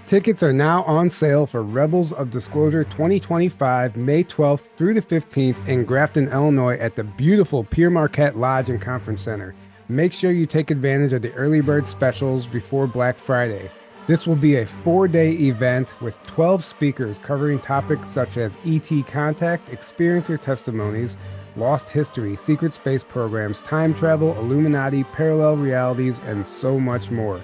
Tickets are now on sale for Rebels of Disclosure 2025, May 12th through the 15th in Grafton, Illinois at the beautiful Pierre Marquette Lodge and Conference Center. Make sure you take advantage of the early bird specials before Black Friday. This will be a 4-day event with 12 speakers covering topics such as ET contact, experiencer testimonies, lost history, secret space programs, time travel, Illuminati, parallel realities, and so much more.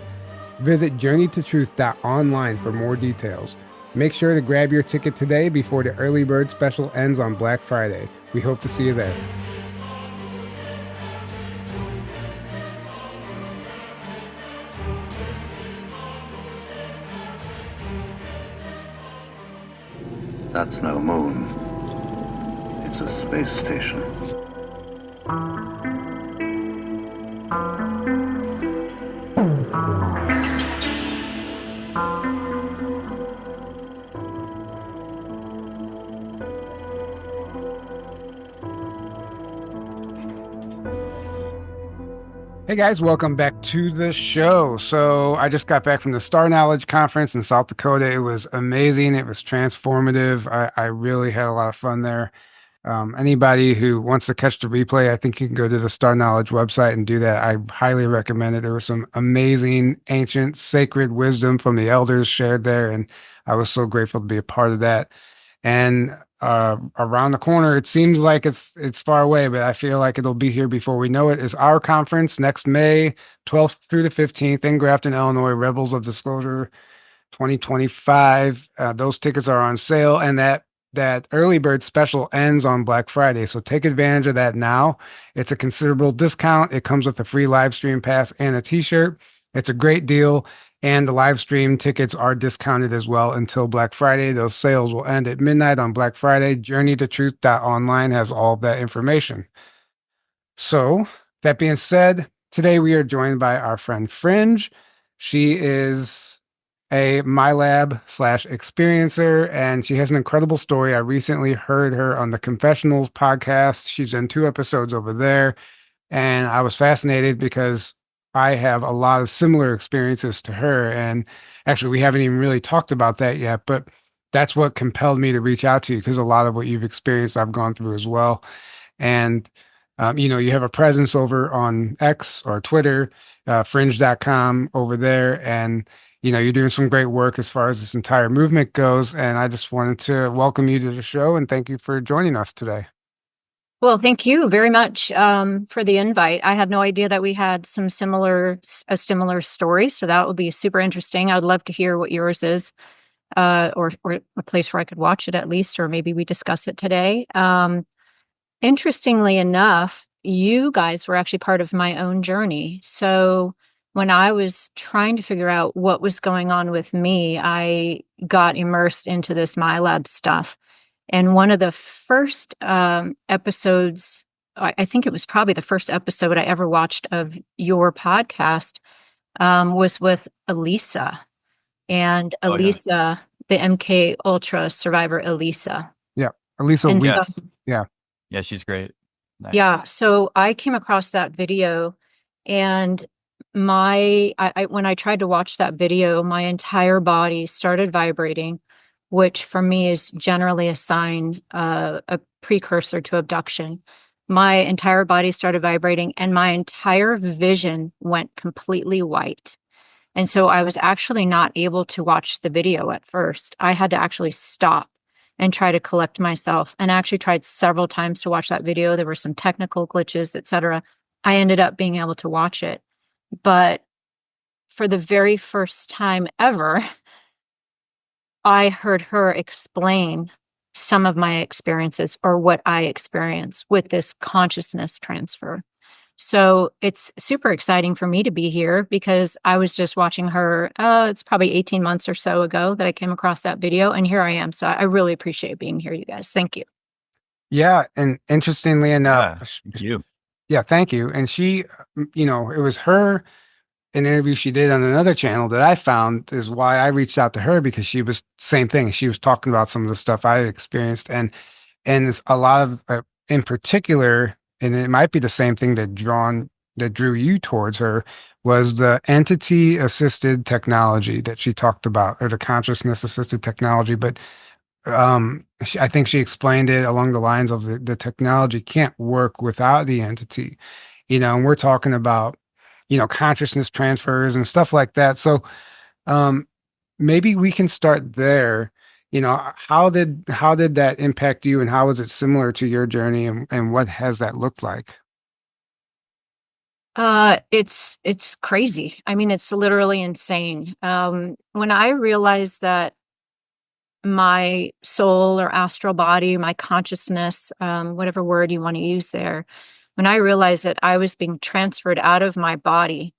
Visit journeytotruth.online for more details. Make sure to grab your ticket today before the early bird special ends on Black Friday. We hope to see you there. That's no moon. It's a space station. Hey guys, welcome back to the show. So I just got back from the Star Knowledge Conference in South Dakota. It was amazing. It was transformative. I really had a lot of fun there. Anybody who wants to catch the replay, I think you can go to the Star Knowledge website and do that. I highly recommend it. There was some amazing, ancient, sacred wisdom from the elders shared there, and I was so grateful to be a part of that. And around the corner, it seems like it's far away, but I feel like it'll be here before we know it, is our conference next May 12th through the 15th in Grafton, Illinois, Rebels of Disclosure 2025. Those tickets are on sale, and that early bird special ends on Black Friday. So take advantage of that now. It's a considerable discount. It comes with a free live stream pass and a t-shirt. It's a great deal. And the live stream tickets are discounted as well until Black Friday. Those sales will end at midnight on Black Friday. JourneyToTruth.online has all of that information. So that being said, today we are joined by our friend Fringe. She is a Milab/experiencer, and she has an incredible story. I recently heard her on the Confessionals podcast. She's done 2 episodes over there, and I was fascinated because I have a lot of similar experiences to her. And actually, we haven't even really talked about that yet, but that's what compelled me to reach out to you, because a lot of what you've experienced, I've gone through as well. And, you have a presence over on X or Twitter, fringe.com over there. And, you're doing some great work as far as this entire movement goes. And I just wanted to welcome you to the show and thank you for joining us today. Well, thank you very much for the invite. I had no idea that we had a similar story, so that would be super interesting. I would love to hear what yours is, or a place where I could watch it at least, or maybe we discuss it today. Interestingly enough, you guys were actually part of my own journey. So when I was trying to figure out what was going on with me, I got immersed into this Milabs stuff. And one of the first episodes, I think it was probably the first episode I ever watched of your podcast, was with Elisa. And Elisa, the MK Ultra survivor, Elisa. Yeah, Elisa. Yes. Yeah. Yeah, she's great. Nice. Yeah. So I came across that video, and when I tried to watch that video, my entire body started vibrating, which for me is generally a sign, a precursor to abduction. My entire body started vibrating and my entire vision went completely white. And so I was actually not able to watch the video at first. I had to actually stop and try to collect myself, and I actually tried several times to watch that video. There were some technical glitches, etc. I ended up being able to watch it. But for the very first time ever, I heard her explain some of my experiences, or what I experienced with this consciousness transfer. So it's super exciting for me to be here, because I was just watching her. It's probably 18 months or so ago that I came across that video, and here I am. So I really appreciate being here, you guys. Thank you. Yeah. And interestingly enough, Thank you. Yeah, thank you. And she, it was her, an interview she did on another channel that I found is why I reached out to her, because she was same thing. She was talking about some of the stuff I had experienced, and it's a lot of, in particular, and it might be the same thing that drawn that drew you towards her was the entity assisted technology that she talked about, or the consciousness assisted technology. But I think she explained it along the lines of the technology can't work without the entity, and we're talking about, consciousness transfers and stuff like that. So um, maybe we can start there. How did that impact you, and how is it similar to your journey, and what has that looked like? It's crazy. I mean, it's literally insane. When I realized that my soul or astral body, my consciousness, whatever word you want to use there, when I realized that I was being transferred out of my body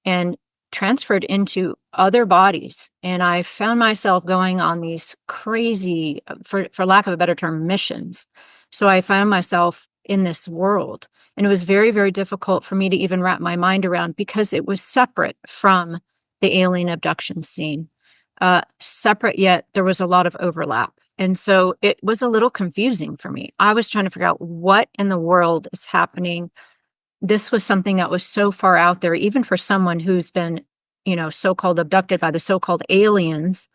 and transferred into other bodies, and I found myself going on these crazy, for lack of a better term, missions. So I found myself in this world, and it was very, very difficult for me to even wrap my mind around because it was separate from the alien abduction scene. Separate, yet there was a lot of overlap. And so it was a little confusing for me. I was trying to figure out what in the world is happening. This was something that was so far out there, even for someone who's been, so-called abducted by the so-called aliens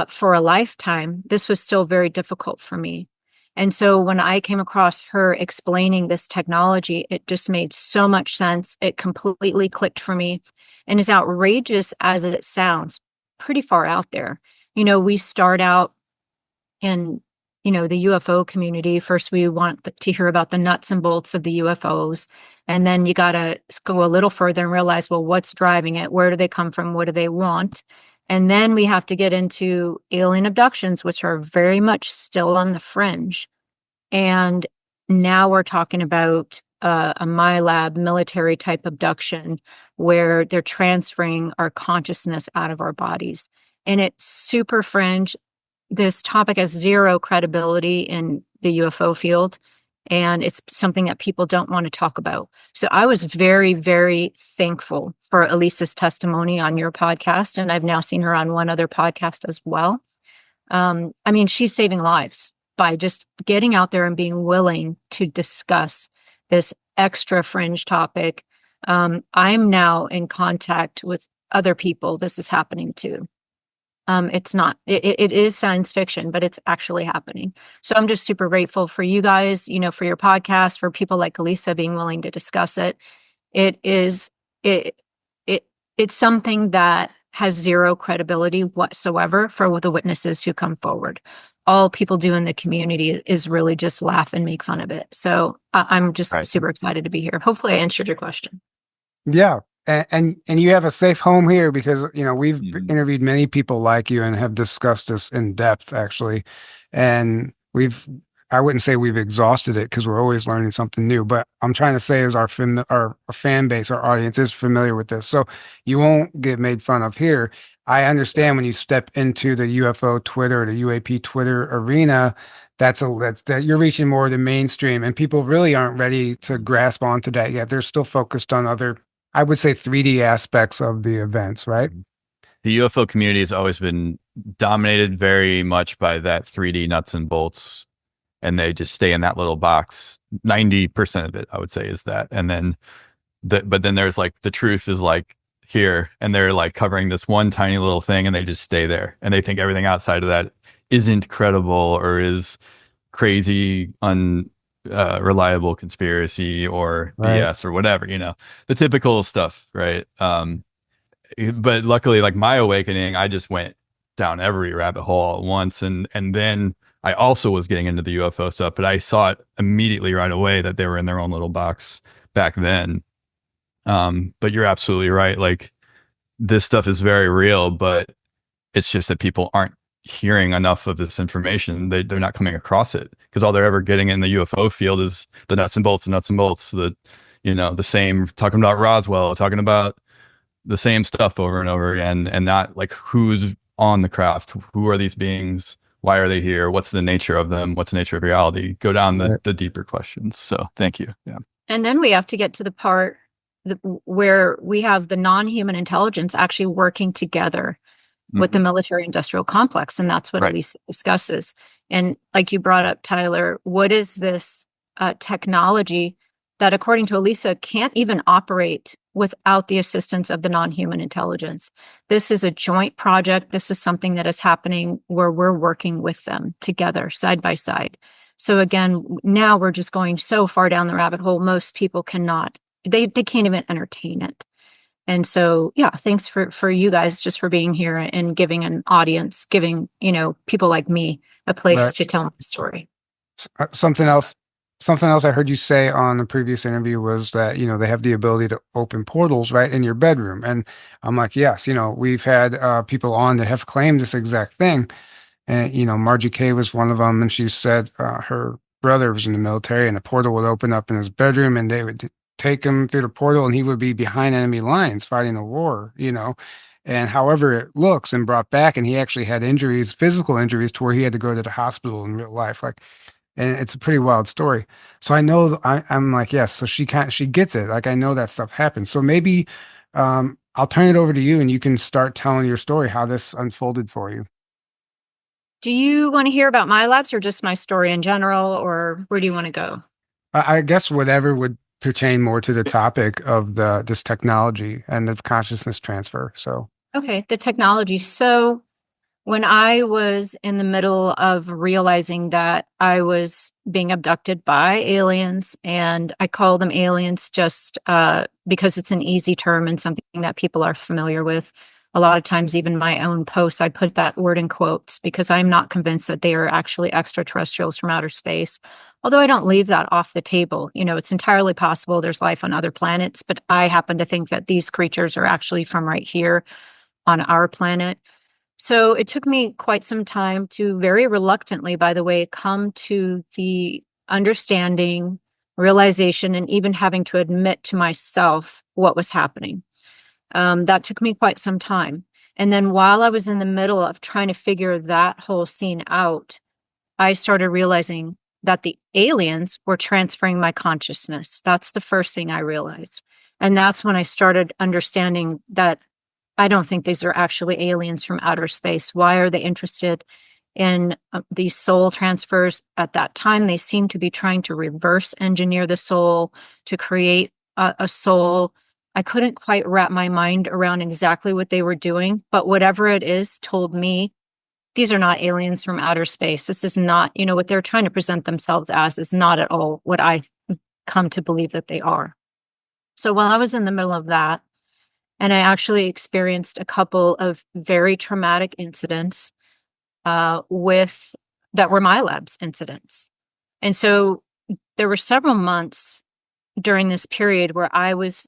for a lifetime. This was still very difficult for me. And so when I came across her explaining this technology, it just made so much sense. It completely clicked for me. And as outrageous as it sounds, pretty far out there. We start out in, the UFO community. First, we want to hear about the nuts and bolts of the UFOs. And then you got to go a little further and realize, well, what's driving it? Where do they come from? What do they want? And then we have to get into alien abductions, which are very much still on the fringe. And now we're talking about a Milab military type abduction where they're transferring our consciousness out of our bodies. And it's super fringe. This topic has zero credibility in the UFO field, and it's something that people don't want to talk about. So I was very, very thankful for Elisa's testimony on your podcast, and I've now seen her on one other podcast as well. I mean, she's saving lives by just getting out there and being willing to discuss this extra fringe topic. I'm now in contact with other people this is happening to. It is science fiction, but it's actually happening. So I'm just super grateful for you guys, for your podcast, for people like Elisa being willing to discuss it. It's something that has zero credibility whatsoever for the witnesses who come forward. All people do in the community is really just laugh and make fun of it. So I'm just super excited to be here. Hopefully I answered your question. Yeah. And you have a safe home here because, we've interviewed many people like you and have discussed this in depth, actually. And I wouldn't say we've exhausted it because we're always learning something new, but I'm trying to say is our fan base, our audience is familiar with this. So you won't get made fun of here. I understand when you step into the UFO Twitter, the UAP Twitter arena, that you're reaching more of the mainstream, and people really aren't ready to grasp onto that yet. They're still focused on other, I would say, 3D aspects of the events, right? The UFO community has always been dominated very much by that 3D nuts and bolts, and they just stay in that little box. 90% of it, I would say, is that. And then, but then there's like the truth is like here, and they're like covering this one tiny little thing, and they just stay there, and they think everything outside of that isn't credible or is crazy, reliable conspiracy or BS or whatever, the typical stuff, right? But luckily, like my awakening, I just went down every rabbit hole at once, and then I also was getting into the UFO stuff, but I saw it immediately right away that they were in their own little box back then. But you're absolutely right. Like, this stuff is very real, but it's just that people aren't hearing enough of this information. They're not coming across it because all they're ever getting in the UFO field is the nuts and bolts, the same, talking about Roswell, talking about the same stuff over and over again, and not like who's on the craft, who are these beings, why are they here, what's the nature of them, what's the nature of reality, go down the deeper questions. So thank you. Yeah. And then we have to get to the part where we have the non-human intelligence actually working together with the military industrial complex. And that's what Elisa discusses. And like you brought up, Tyler, what is this technology that, according to Elisa, can't even operate without the assistance of the non-human intelligence. This is a joint project. This is something that is happening where we're working with them together, side by side. So again, now we're just going so far down the rabbit hole, most people cannot, they can't even entertain it. And so, yeah, thanks for you guys just for being here and giving an audience, giving, people like me a place Right. to tell my story. Something else I heard you say on the previous interview was that, they have the ability to open portals right in your bedroom. And I'm like, yes, we've had people on that have claimed this exact thing. And, Margie Kay was one of them. And she said her brother was in the military and a portal would open up in his bedroom and they would take him through the portal and he would be behind enemy lines fighting a war, and however it looks and brought back. And he actually had injuries, physical injuries to where he had to go to the hospital in real life. Like, and it's a pretty wild story. So I know I'm like, yes. So she gets it. Like, I know that stuff happens. So maybe I'll turn it over to you and you can start telling your story, how this unfolded for you. Do you want to hear about my labs or just my story in general, or where do you want to go? I guess whatever would pertain more to the topic of this technology and the consciousness transfer. So, okay, the technology. So when I was in the middle of realizing that I was being abducted by aliens, and I call them aliens just because it's an easy term and something that people are familiar with. A lot of times, even my own posts, I put that word in quotes because I'm not convinced that they are actually extraterrestrials from outer space. Although I don't leave that off the table. It's entirely possible there's life on other planets, but I happen to think that these creatures are actually from right here on our planet. So it took me quite some time to very reluctantly, by the way, come to the understanding, realization, and even having to admit to myself what was happening. That took me quite some time. And then while I was in the middle of trying to figure that whole scene out, I started realizing that the aliens were transferring my consciousness. That's the first thing I realized. And that's when I started understanding that I don't think these are actually aliens from outer space. Why are they interested in these soul transfers? At that time, they seemed to be trying to reverse engineer the soul to create a soul. I couldn't quite wrap my mind around exactly what they were doing, but whatever it is told me these are not aliens from outer space. This is not, what they're trying to present themselves as is not at all what I come to believe that they are. So while I was in the middle of that, and I actually experienced a couple of very traumatic incidents that were Milabs incidents. And so there were several months during this period where I was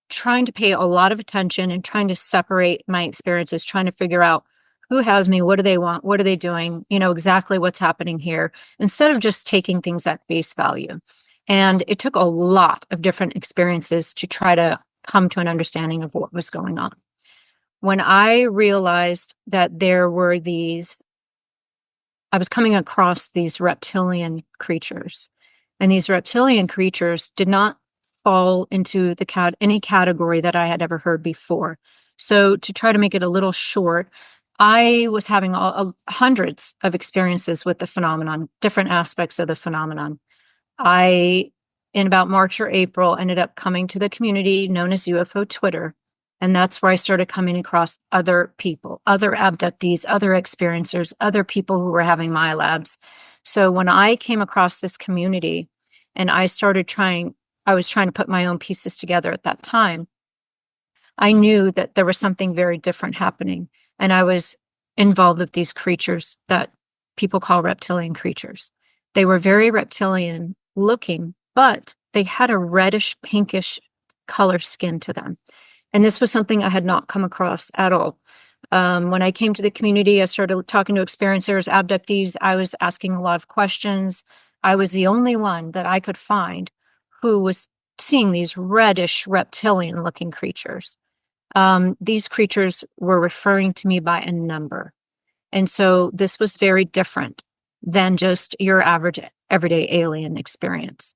trying to pay a lot of attention and trying to separate my experiences, trying to figure out who has me, what do they want, what are they doing, exactly what's happening here, instead of just taking things at face value. And it took a lot of different experiences to try to come to an understanding of what was going on. When I realized that I was coming across these reptilian creatures, and these reptilian creatures did not fall into any category that I had ever heard before. So to try to make it a little short, I was having hundreds of experiences with the phenomenon, different aspects of the phenomenon. I, in about March or April, ended up coming to the community known as UFO Twitter. And that's where I started coming across other people, other abductees, other experiencers, other people who were having Milabs. So when I came across this community and I was trying to put my own pieces together at that time, I knew that there was something very different happening. And I was involved with these creatures that people call reptilian creatures. They were very reptilian looking, but they had a reddish, pinkish color skin to them. And this was something I had not come across at all. When I came to the community, I started talking to experiencers, abductees. I was asking a lot of questions. I was the only one that I could find who was seeing these reddish, reptilian looking creatures. These creatures were referring to me by a number. And so this was very different than just your average everyday alien experience.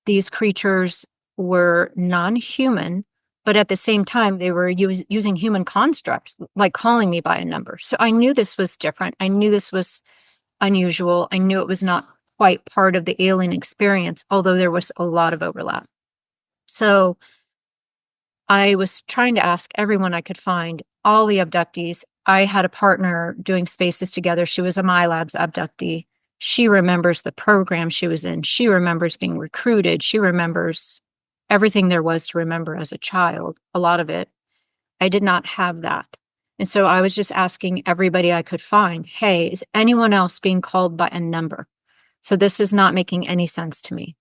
These creatures were non-human, but at the same time, they were using human constructs, like calling me by a number. So I knew this was different. I knew this was unusual. I knew it was not quite part of the alien experience, although there was a lot of overlap. So I was trying to ask everyone I could find, all the abductees. I had a partner doing spaces together. She was a Milabs abductee. She remembers the program she was in. She remembers being recruited. She remembers everything there was to remember as a child, a lot of it. I did not have that. And so I was just asking everybody I could find, hey, is anyone else being called by a number? So this is not making any sense to me.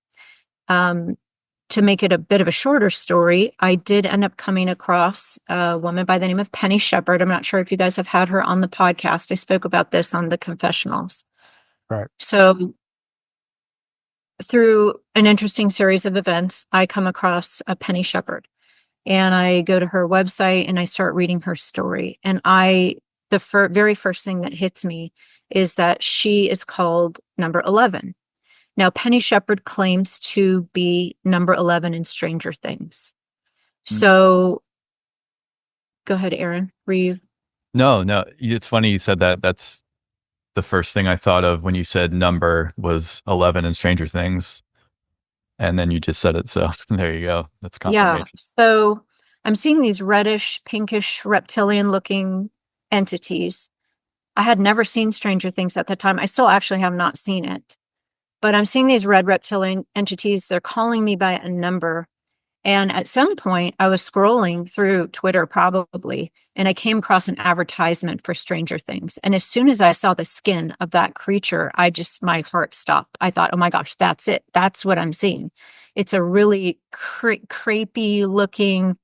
To make it a bit of a shorter story, I did end up coming across a woman by the name of Penny Shepard. I'm not sure if you guys have had her on the podcast. I spoke about this on the confessionals. Right. So through an interesting series of events, I come across a Penny Shepard, and I go to her website and I start reading her story. And the very first thing that hits me is that she is called number 11. Now, Penny Shepard claims to be number 11 in Stranger Things. So go ahead, Aaron. Were you? No, it's funny you said that. That's the first thing I thought of when you said number was 11 in Stranger Things. And then you just said it. So there you go. That's confirmation. Yeah. So I'm seeing these reddish, pinkish, reptilian looking entities. I had never seen Stranger Things at the time. I still actually have not seen it. But I'm seeing these red reptilian entities. They're calling me by a number. And at some point, I was scrolling through Twitter, probably, and I came across an advertisement for Stranger Things. And as soon as I saw the skin of that creature, my heart stopped. I thought, oh my gosh, that's it. That's what I'm seeing. It's a really crepey looking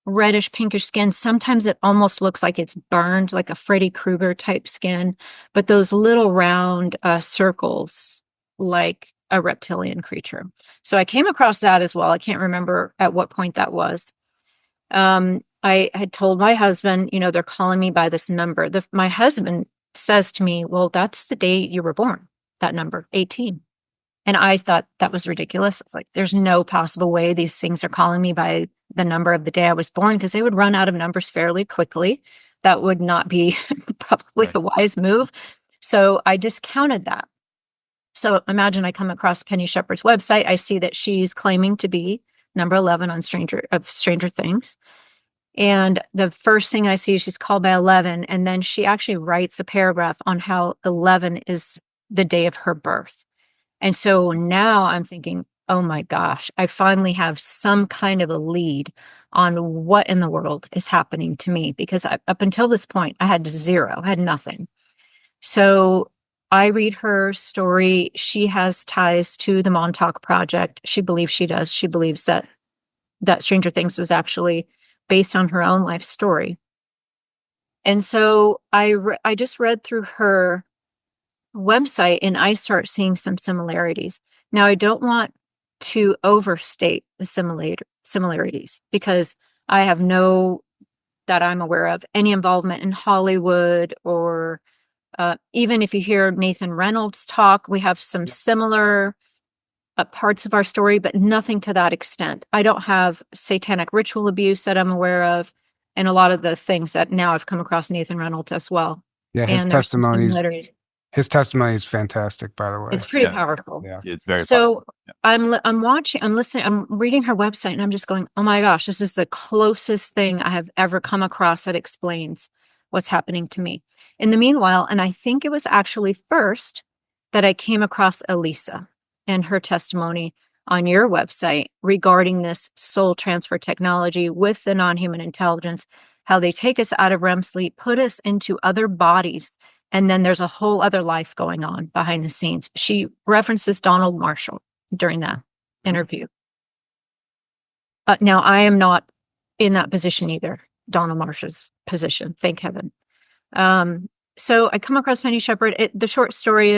reddish pinkish skin. Sometimes it almost looks like it's burned, like a Freddy Krueger type skin, but those little round circles, like a reptilian creature. So I came across that as well. I can't remember at what point that was. I had told my husband, they're calling me by this number. My husband says to me, well, that's the day you were born, that number, 18. And I thought that was ridiculous. It's like, there's no possible way these things are calling me by the number of the day I was born, because they would run out of numbers fairly quickly. That would not be probably a wise move. So I discounted that. So imagine I come across Penny Shepard's website. I see that she's claiming to be number 11 on Stranger Things. And the first thing I see is she's called by 11. And then she actually writes a paragraph on how 11 is the day of her birth. And so now I'm thinking, oh my gosh, I finally have some kind of a lead on what in the world is happening to me, because up until this point, I had zero, I had nothing. So I read her story. She has ties to the Montauk Project. She believes she does. She believes that Stranger Things was actually based on her own life story. And so I just read through her website and I start seeing some similarities. Now, I don't want to overstate the similarities, because I have that I'm aware of, any involvement in Hollywood, or even if you hear Nathan Reynolds talk, we have some similar parts of our story, but nothing to that extent. I don't have satanic ritual abuse that I'm aware of, and a lot of the things that now I've come across Nathan Reynolds as well. Yeah, his testimony is fantastic, by the way. It's pretty powerful. Yeah, it's very so powerful. I'm watching, I'm listening, I'm reading her website, and I'm just going, oh my gosh, this is the closest thing I have ever come across that explains what's happening to me. In the meanwhile, and I think it was actually first that I came across Elisa and her testimony on your website regarding this soul transfer technology with the non-human intelligence, how they take us out of REM sleep, put us into other bodies, and then there's a whole other life going on behind the scenes. She references Donald Marshall during that interview. Now, I am not in that position either, Donald Marshall's position, thank heaven. So I come across Penny Shepard. The short story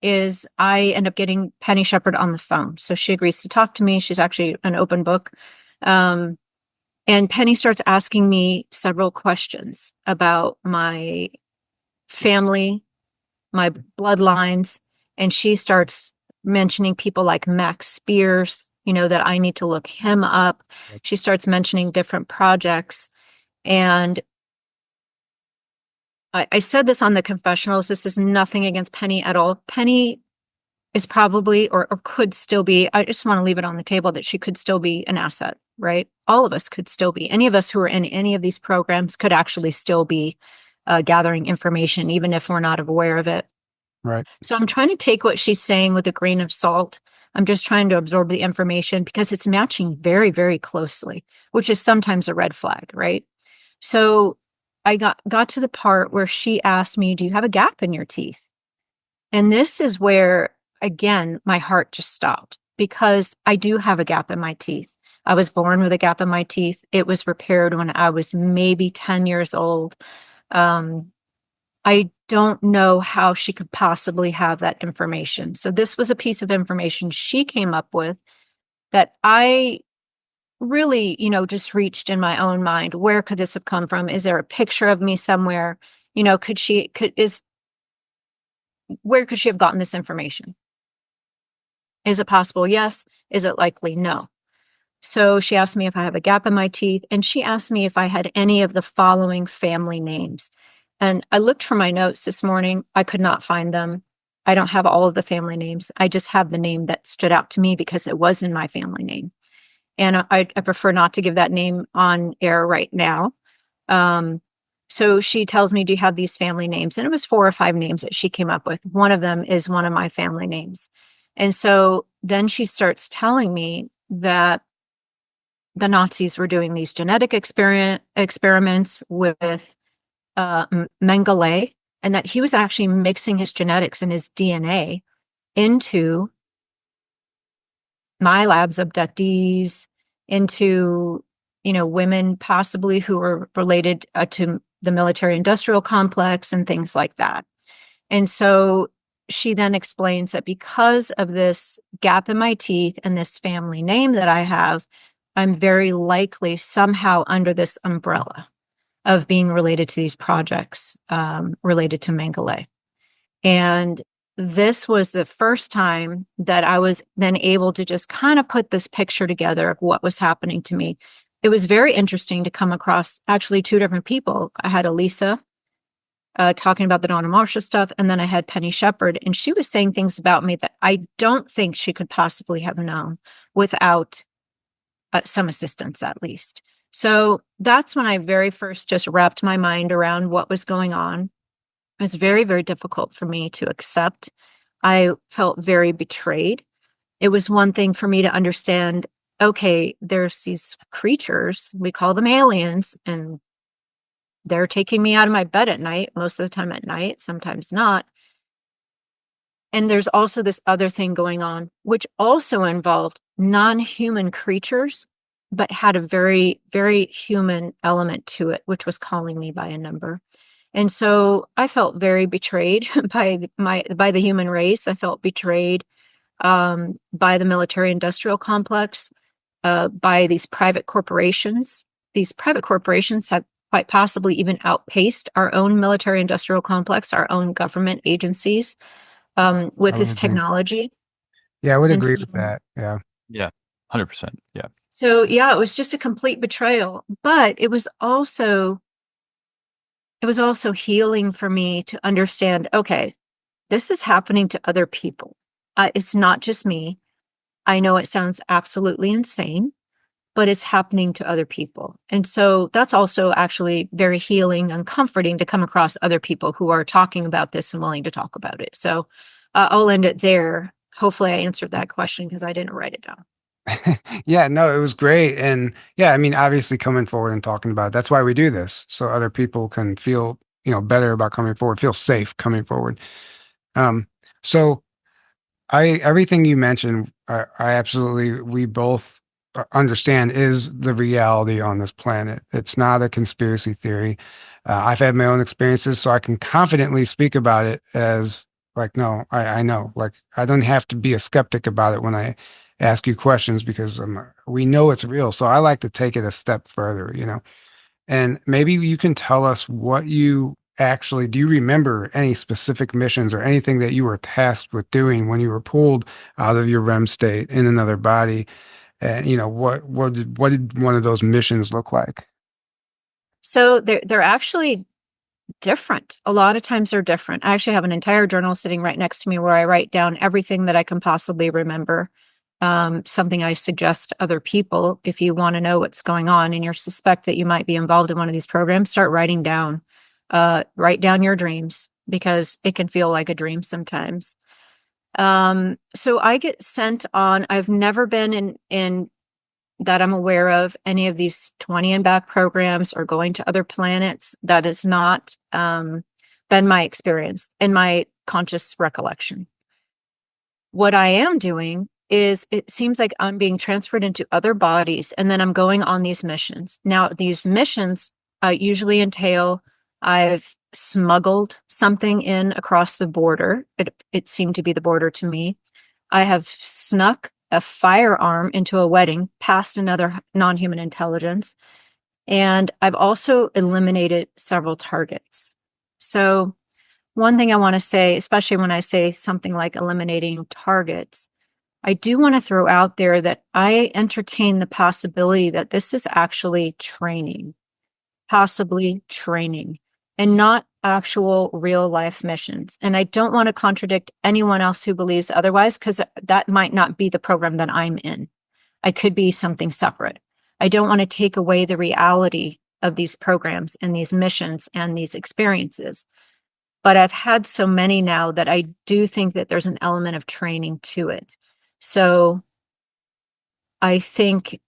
is I end up getting Penny Shepard on the phone. So she agrees to talk to me. She's actually an open book. And Penny starts asking me several questions about my family, my bloodlines, and she starts mentioning people like Max Spears, that I need to look him up. She starts mentioning different projects. And I said this on the confessionals. This is nothing against Penny at all. Penny is probably or could still be, I just want to leave it on the table that she could still be an asset, right? All of us could still be. Any of us who are in any of these programs could actually still be gathering information, even if we're not aware of it. Right. So I'm trying to take what she's saying with a grain of salt. I'm just trying to absorb the information because it's matching very, very closely, which is sometimes a red flag, right? So I got to the part where she asked me, do you have a gap in your teeth? And this is where, again, my heart just stopped because I do have a gap in my teeth. I was born with a gap in my teeth. It was repaired when I was maybe 10 years old. I don't know how she could possibly have that information. So this was a piece of information she came up with that I really, just reached in my own mind. Where could this have come from? Is there a picture of me somewhere? Where could she have gotten this information? Is it possible? Yes. Is it likely? No. So she asked me if I have a gap in my teeth, and she asked me if I had any of the following family names. And I looked for my notes this morning. I could not find them. I don't have all of the family names. I just have the name that stood out to me because it was in my family name. And I prefer not to give that name on air right now. So she tells me, do you have these family names? And it was 4 or 5 names that she came up with. One of them is one of my family names. And so then she starts telling me that the Nazis were doing these genetic experiments with Mengele, and that he was actually mixing his genetics and his DNA into Milabs abductees, into women possibly who were related to the military industrial complex and things like that. And so she then explains that because of this gap in my teeth and this family name that I have, I'm very likely somehow under this umbrella of being related to these projects related to Mengele. And this was the first time that I was then able to just kind of put this picture together of what was happening to me. It was very interesting to come across actually 2 different people. I had Elisa talking about the Donna Marshall stuff, and then I had Penny Shepard, and she was saying things about me that I don't think she could possibly have known without some assistance, at least. So that's when I very first just wrapped my mind around what was going on. It was very, very difficult for me to accept. I felt very betrayed. It was one thing for me to understand, okay, there's these creatures, we call them aliens, and they're taking me out of my bed at night, most of the time at night, sometimes not. And there's also this other thing going on, which also involved non-human creatures, but had a very, very human element to it, which was calling me by a number. And so I felt very betrayed by the human race. I felt betrayed by the military industrial complex, by these private corporations. These private corporations have quite possibly even outpaced our own military industrial complex, our own government agencies with this technology. Yeah, I would And agree so, with that. Yeah. Yeah. 100%. Yeah. So yeah, it was just a complete betrayal, but it was also healing for me to understand, okay, this is happening to other people. It's not just me. I know it sounds absolutely insane, but it's happening to other people. And so that's also actually very healing and comforting to come across other people who are talking about this and willing to talk about it. So I'll end it there. Hopefully I answered that question because I didn't write it down. Yeah, no, it was great. And yeah, I mean, obviously coming forward and talking about it, that's why we do this. So other people can feel, better about coming forward, feel safe coming forward. Um, so everything you mentioned, I absolutely, we both understand is the reality on this planet. It's not a conspiracy theory. I've had my own experiences, so I can confidently speak about it as like, no, I know, like, I don't have to be a skeptic about it when I ask you questions because we know it's real. So I like to take it a step further. And maybe you can tell us what you actually do. You remember any specific missions or anything that you were tasked with doing when you were pulled out of your REM state in another body? And what did one of those missions look like? So they're actually different. A lot of times they're different. I actually have an entire journal sitting right next to me where I write down everything that I can possibly remember. Something I suggest to other people, if you want to know what's going on and you suspect that you might be involved in one of these programs, start writing down. Write down your dreams, because it can feel like a dream sometimes. So I get sent on, I've never been in that I'm aware of any of these 20 and back programs or going to other planets. That has not been my experience in my conscious recollection. What I am doing is, it seems like I'm being transferred into other bodies, and then I'm going on these missions. Now, these missions usually entail, I've smuggled something in across the border. It seemed to be the border to me. I have snuck a firearm into a wedding past another non-human intelligence. And I've also eliminated several targets. So one thing I want to say, especially when I say something like eliminating targets, I do want to throw out there that I entertain the possibility that this is actually training, possibly training, and not actual real life missions. And I don't want to contradict anyone else who believes otherwise, because that might not be the program that I'm in. I could be something separate. I don't want to take away the reality of these programs and these missions and these experiences. But I've had so many now that I do think that there's an element of training to it. So I think,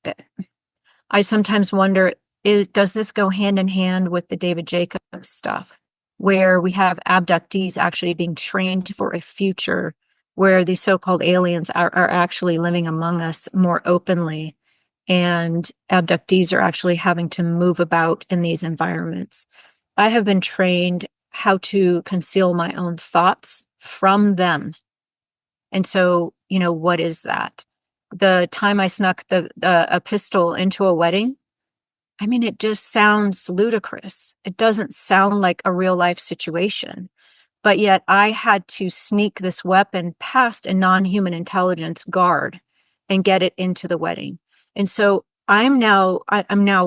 I sometimes wonder, does this go hand in hand with the David Jacobs stuff, where we have abductees actually being trained for a future where these so-called aliens are actually living among us more openly, and abductees are actually having to move about in these environments? I have been trained how to conceal my own thoughts from them. And so, what is that? The time I snuck a pistol into a wedding, I mean, it just sounds ludicrous. It doesn't sound like a real life situation. But yet I had to sneak this weapon past a non-human intelligence guard and get it into the wedding. And so I'm now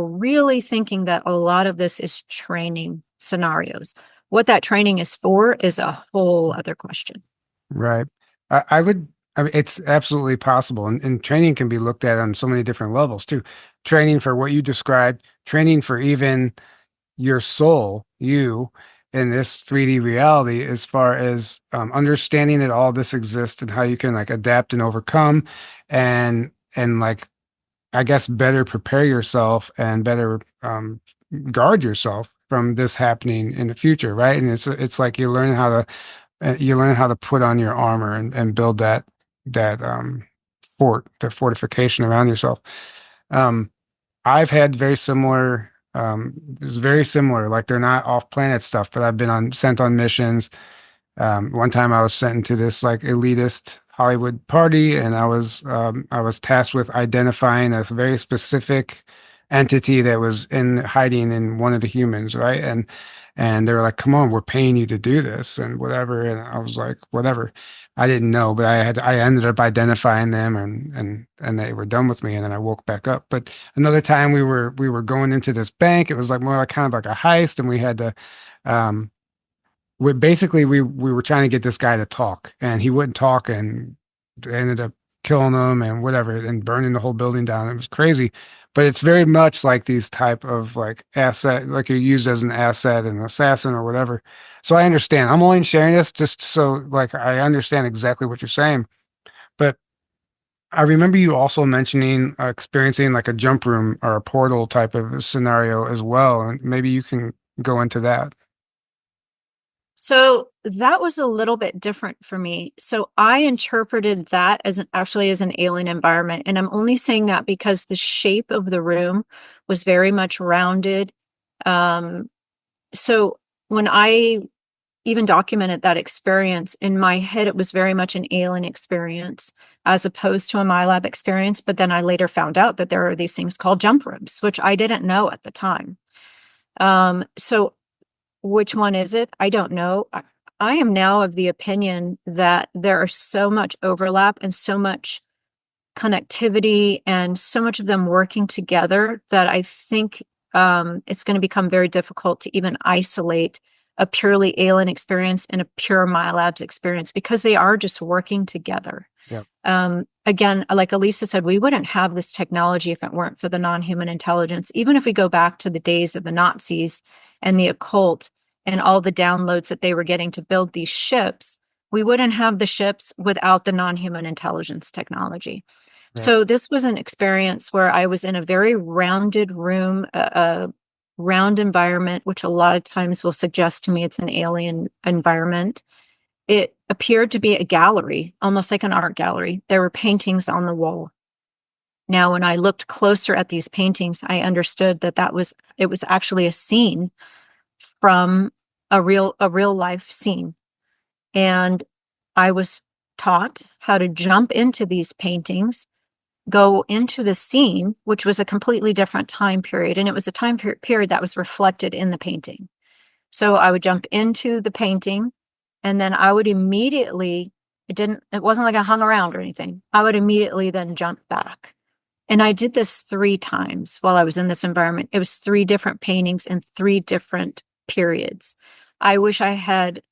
really thinking that a lot of this is training scenarios. What that training is for is a whole other question. Right. I mean, it's absolutely possible. And training can be looked at on so many different levels too. Training for what you described, training for even your soul, you in this 3D reality, as far as understanding that all this exists and how you can like adapt and overcome and like, I guess, better prepare yourself and better guard yourself from this happening in the future. Right. And it's like you learn how to put on your armor and build that the fortification around yourself. Um, I've had very similar, it's very similar. Like they're not off planet stuff, but I've been sent on missions. One time I was sent into this like elitist Hollywood party, and I was tasked with identifying a very specific entity that was in hiding in one of the humans, right? And they were like, "Come on, we're paying you to do this," and whatever. And I was like, "Whatever." I didn't know, but I ended up identifying them, and they were done with me, and then I woke back up. But another time we were going into this bank. It was like more like kind of like a heist, and we had to um we were trying to get this guy to talk, and he wouldn't talk, and they ended up killing him and whatever, and burning the whole building down. It was crazy, but it's very much like these type of like asset, like you're used as an asset, an assassin or whatever. So I understand. I'm only sharing this just so like I understand exactly what you're saying. But I remember you also mentioning experiencing like a jump room or a portal type of scenario as well, and maybe you can go into that. So that was a little bit different for me. So I interpreted that as actually as an alien environment. And I'm only saying that because the shape of the room was very much rounded. So when I even documented that experience in my head, it was very much an alien experience as opposed to a Milab experience. But then I later found out that there are these things called jump rooms, which I didn't know at the time. So which one is it? I don't know. I am now of the opinion that there are so much overlap and so much connectivity and so much of them working together that I think it's going to become very difficult to even isolate a purely alien experience and a pure Milabs experience, because they are just working together. Again, like Elisa said, we wouldn't have this technology if it weren't for the non-human intelligence. Even if we go back to the days of the Nazis and the occult and all the downloads that they were getting to build these ships, we wouldn't have the ships without the non-human intelligence technology. So this was an experience where I was in a very rounded room, a round environment, which a lot of times will suggest to me it's an alien environment. It appeared to be a gallery, almost like an art gallery. There were paintings on the wall. Now, when I looked closer at these paintings, I understood that it was actually a scene from a real life scene. And I was taught how to jump into these paintings, go into the scene, which was a completely different time period. And it was a time period that was reflected in the painting. So I would jump into the painting, and then I would immediately, it wasn't like I hung around or anything. I would immediately then jump back. And I did this 3 times while I was in this environment. It was 3 different paintings in 3 different periods. I wish I had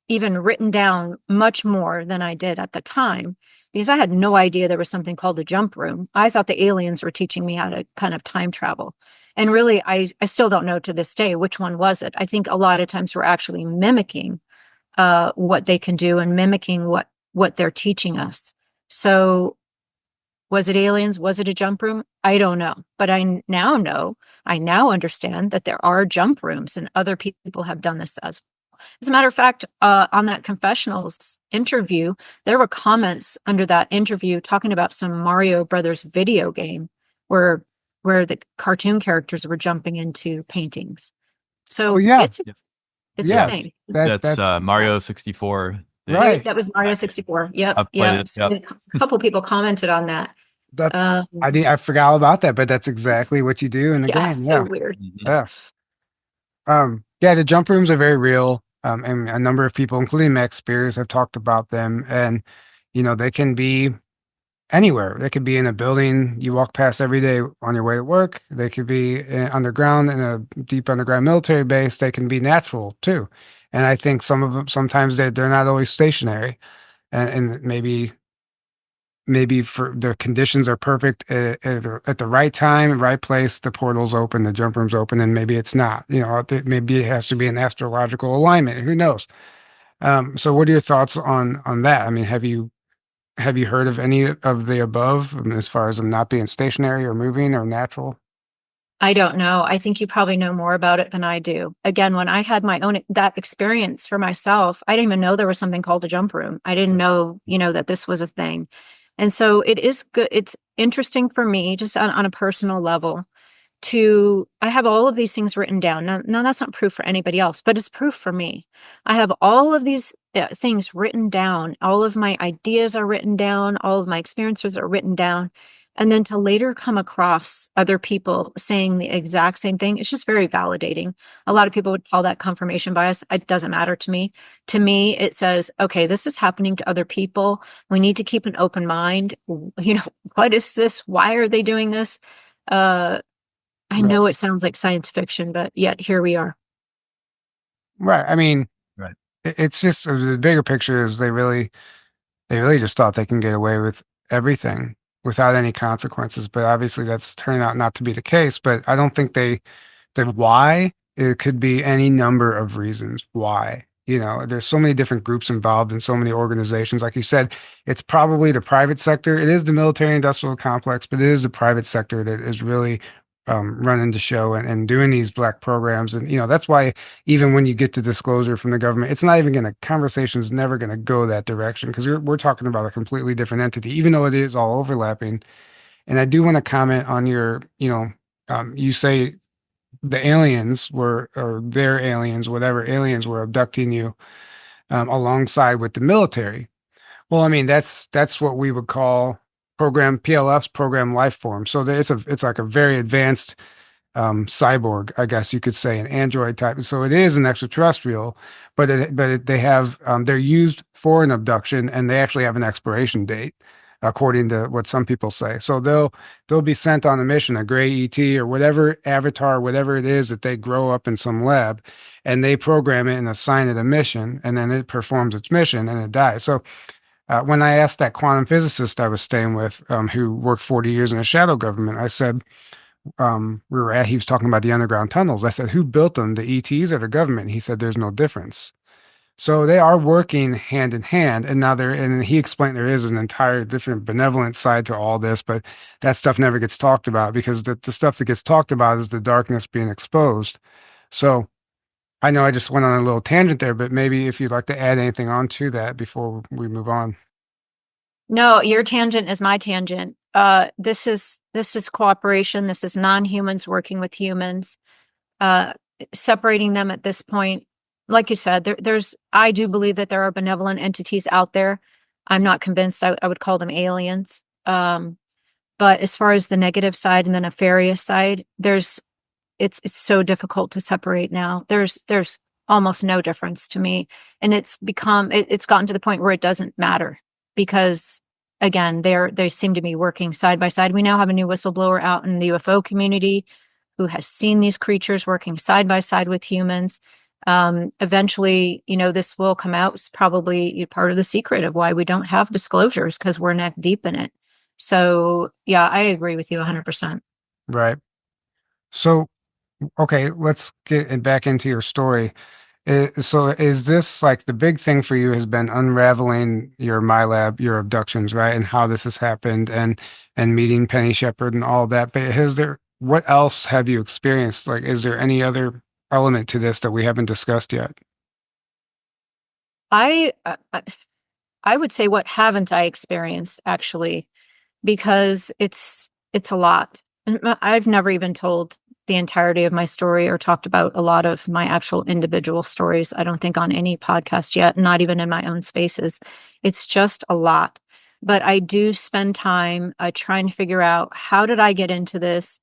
even written down much more than I did at the time, because I had no idea there was something called a jump room. I thought the aliens were teaching me how to kind of time travel. And really, I still don't know to this day which one was it. I think a lot of times we're actually mimicking what they can do and mimicking what they're teaching us. So was it aliens? Was it a jump room? I don't know. But I now understand that there are jump rooms, and other people have done this as well. As a matter of fact, on that confessionals interview, there were comments under that interview talking about some Mario Brothers video game where the cartoon characters were jumping into paintings. So it's a thing. That's Mario 64. Right. That was Mario 64. Yep. Yep. A couple people commented on that. I forgot all about that, but that's exactly what you do in the game. So weird. Yeah. The jump rooms are very real. And a number of people, including Max Spears, have talked about them. And, they can be anywhere. They could be in a building you walk past every day on your way to work. They could be underground in a deep underground military base. They can be natural too. And I think some of them, sometimes they're not always stationary, and maybe for the conditions are perfect at the right time, right place, the portal's open, the jump room's open, and maybe it's not. Maybe it has to be an astrological alignment. Who knows? So what are your thoughts on that? I mean, have you heard of any of the above, as far as them not being stationary or moving or natural? I don't know. I think you probably know more about it than I do. Again, when I had that experience for myself, I didn't even know there was something called a jump room. I didn't know, that this was a thing. And so it is good. It's interesting for me, just on a personal level, I have all of these things written down. Now that's not proof for anybody else, but it's proof for me. I have all of these things written down. All of my ideas are written down. All of my experiences are written down. And then to later come across other people saying the exact same thing, it's just very validating. A lot of people would call that confirmation bias. It doesn't matter to me. To me, it says, okay, this is happening to other people. We need to keep an open mind. What is this? Why are they doing this? I know it sounds like science fiction, but yet here we are. Right. I mean, it's just the bigger picture is they really just thought they can get away with everything without any consequences. But obviously that's turning out not to be the case. But I don't think why, it could be any number of reasons why. There's so many different groups involved in so many organizations. Like you said, it's probably the private sector. It is the military industrial complex, but it is the private sector that is really running the show and doing these black programs. And, that's why even when you get to disclosure from the government, it's not even conversation's never going to go that direction, because we're talking about a completely different entity, even though it is all overlapping. And I do want to comment on your, you say the aliens or their aliens, whatever aliens were abducting you alongside with the military. Well, I mean, that's what we would call PLF's program life form. So it's like a very advanced cyborg, I guess you could say, an android type. So it is an extraterrestrial, but they have they're used for an abduction, and they actually have an expiration date, according to what some people say. So they'll be sent on a mission, a gray ET or whatever avatar, whatever it is that they grow up in some lab, and they program it and assign it a mission, and then it performs its mission and it dies. So when I asked that quantum physicist I was staying with, who worked 40 years in a shadow government, I said, he was talking about the underground tunnels. I said, who built them, the ETs or the government? He said, there's no difference. So they are working hand in hand. And now and he explained there is an entire different benevolent side to all this, but that stuff never gets talked about because the stuff that gets talked about is the darkness being exposed. So I know I just went on a little tangent there, but maybe if you'd like to add anything on to that before we move on. No, your tangent is my tangent. This is cooperation. This is non-humans working with humans. Separating them at this point, like you said, I do believe that there are benevolent entities out there. I'm not convinced I would call them aliens. But as far as the negative side and the nefarious side, it's so difficult to separate now. There's almost no difference to me. And it's gotten to the point where it doesn't matter because again, they seem to be working side by side. We now have a new whistleblower out in the UFO community who has seen these creatures working side by side with humans. Eventually, this will come out. It's probably part of the secret of why we don't have disclosures because we're neck deep in it. So yeah, I agree with you 100%. Right. So, okay, let's get back into your story. So is this like the big thing for you has been unraveling your Milab, your abductions, right? And how this has happened and meeting Penny Shepherd and all that. But what else have you experienced? Like, is there any other element to this that we haven't discussed yet? I would say what haven't I experienced actually, because it's a lot. I've never even told the entirety of my story or talked about a lot of my actual individual stories. I don't think on any podcast yet, not even in my own spaces. It's just a lot. But I do spend time trying to figure out, how did I get into this?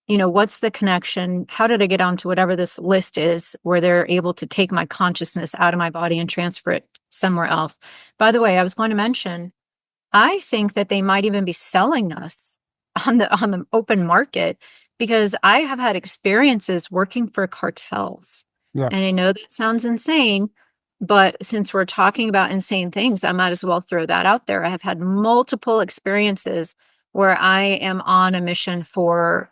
What's the connection? How did I get onto whatever this list is where they're able to take my consciousness out of my body and transfer it somewhere else? By the way, I was going to mention, I think that they might even be selling us on the open market, because I have had experiences working for cartels. Yeah. And I know that sounds insane, but since we're talking about insane things, I might as well throw that out there. I have had multiple experiences where I am on a mission for,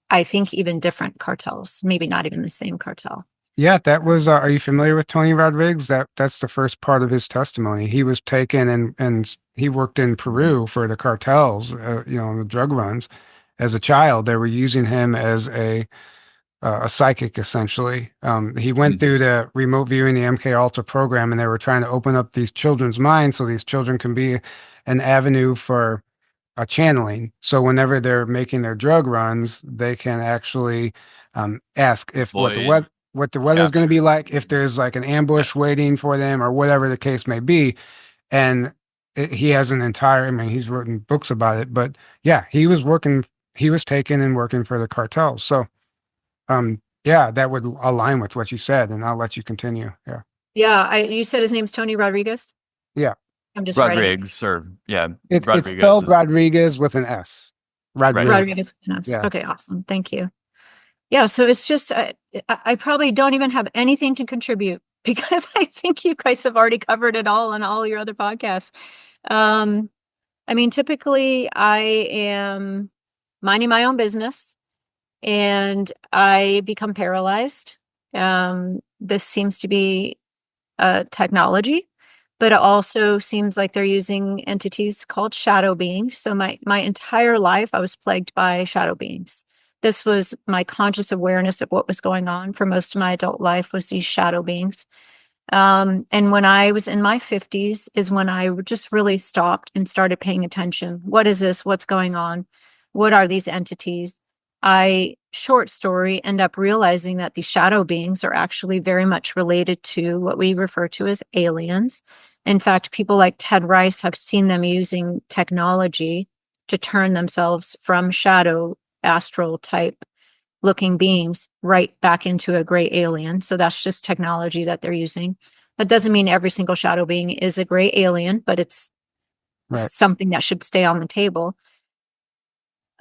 I think, even different cartels, maybe not even the same cartel. Yeah, that was, are you familiar with Tony Rodriguez? That's the first part of his testimony. He was taken and he worked in Peru for the cartels, the drug runs. As a child, they were using him as a psychic, essentially. He went through the remote viewing, the MK Ultra program, and they were trying to open up these children's minds so these children can be an avenue for channeling. So whenever they're making their drug runs, they can actually ask if what the weather is going to be like, if there's like an ambush waiting for them, or whatever the case may be. And he has he's written books about it. But yeah, he was taken and working for the cartels. So yeah, that would align with what you said, and I'll let you continue. Yeah. Yeah, you said his name's Tony Rodriguez? Yeah. I'm just Rodriguez, It's Rodriguez spelled Rodriguez with an S. Rodriguez with an S. Yeah. Okay, awesome. Thank you. Yeah, so it's just, I probably don't even have anything to contribute because I think you guys have already covered it all on all your other podcasts. Typically I am minding my own business and I become paralyzed. This seems to be technology, but it also seems like they're using entities called shadow beings. So my entire life, I was plagued by shadow beings. This was my conscious awareness of what was going on for most of my adult life, was these shadow beings. And when I was in my 50s is when I just really stopped and started paying attention. What is this? What's going on? What are these entities? Short story, end up realizing that these shadow beings are actually very much related to what we refer to as aliens. In fact, people like Ted Rice have seen them using technology to turn themselves from shadow astral type looking beings right back into a gray alien. So that's just technology that they're using. That doesn't mean every single shadow being is a gray alien, but it's something that should stay on the table.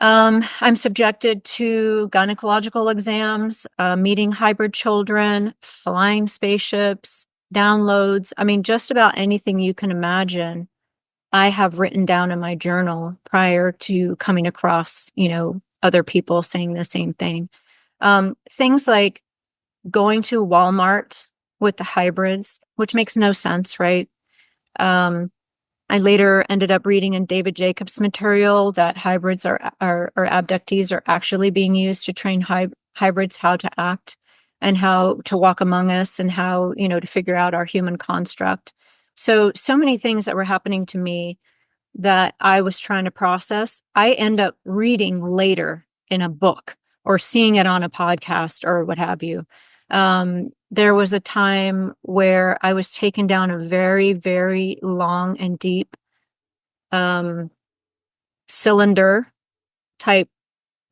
I'm subjected to gynecological exams, meeting hybrid children, flying spaceships, downloads. I mean, just about anything you can imagine, I have written down in my journal prior to coming across, other people saying the same thing. Things like going to Walmart with the hybrids, which makes no sense, right? I later ended up reading in David Jacobs' material that hybrids or abductees are actually being used to train hybrids how to act and how to walk among us and how, to figure out our human construct. So many things that were happening to me that I was trying to process, I end up reading later in a book or seeing it on a podcast or what have you. There was a time where I was taken down a very, very long and deep cylinder type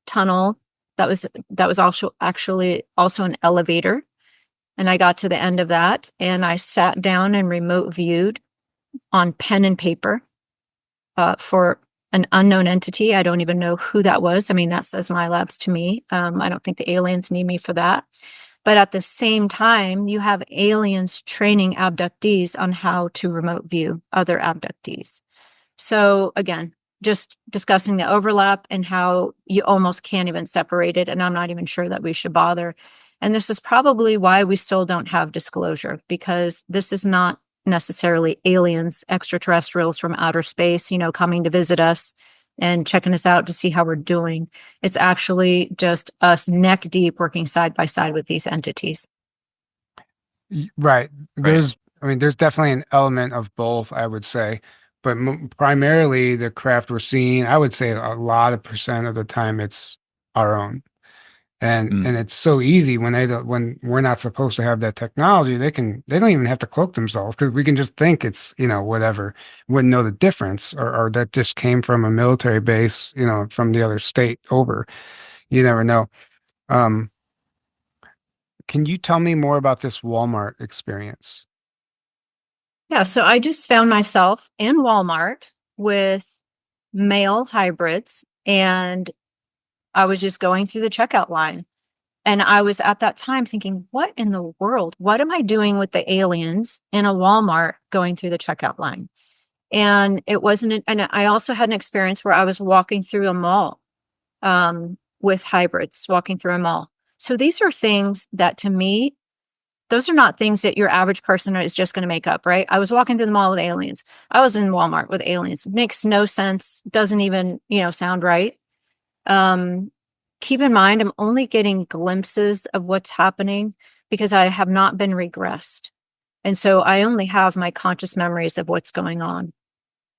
tunnel that was also actually also an elevator. And I got to the end of that and I sat down and remote viewed on pen and paper for an unknown entity. I don't even know who that was. I mean, that says Milabs to me. I don't think the aliens need me for that. But at the same time, you have aliens training abductees on how to remote view other abductees. So again, just discussing the overlap and how you almost can't even separate it. And I'm not even sure that we should bother. And this is probably why we still don't have disclosure, because this is not necessarily aliens, extraterrestrials from outer space, coming to visit us and checking us out to see how we're doing. It's actually just us neck deep working side by side with these entities. Right. There's definitely an element of both, I would say, but primarily the craft we're seeing, I would say a lot of percent of the time it's our own. And it's so easy when when we're not supposed to have that technology, they don't even have to cloak themselves because we can just think it's, whatever, wouldn't know the difference or that just came from a military base, from the other state over. You never know. Can you tell me more about this Walmart experience? Yeah, so I just found myself in Walmart with male hybrids and I was just going through the checkout line. And I was at that time thinking, what in the world? What am I doing with the aliens in a Walmart going through the checkout line? And it wasn't, and I also had an experience where I was walking through a mall with hybrids, walking through a mall. So these are things that to me, those are not things that your average person is just going to make up, right? I was walking through the mall with aliens. I was in Walmart with aliens. Makes no sense. Doesn't even, sound right. Keep in mind, I'm only getting glimpses of what's happening because I have not been regressed. And so I only have my conscious memories of what's going on.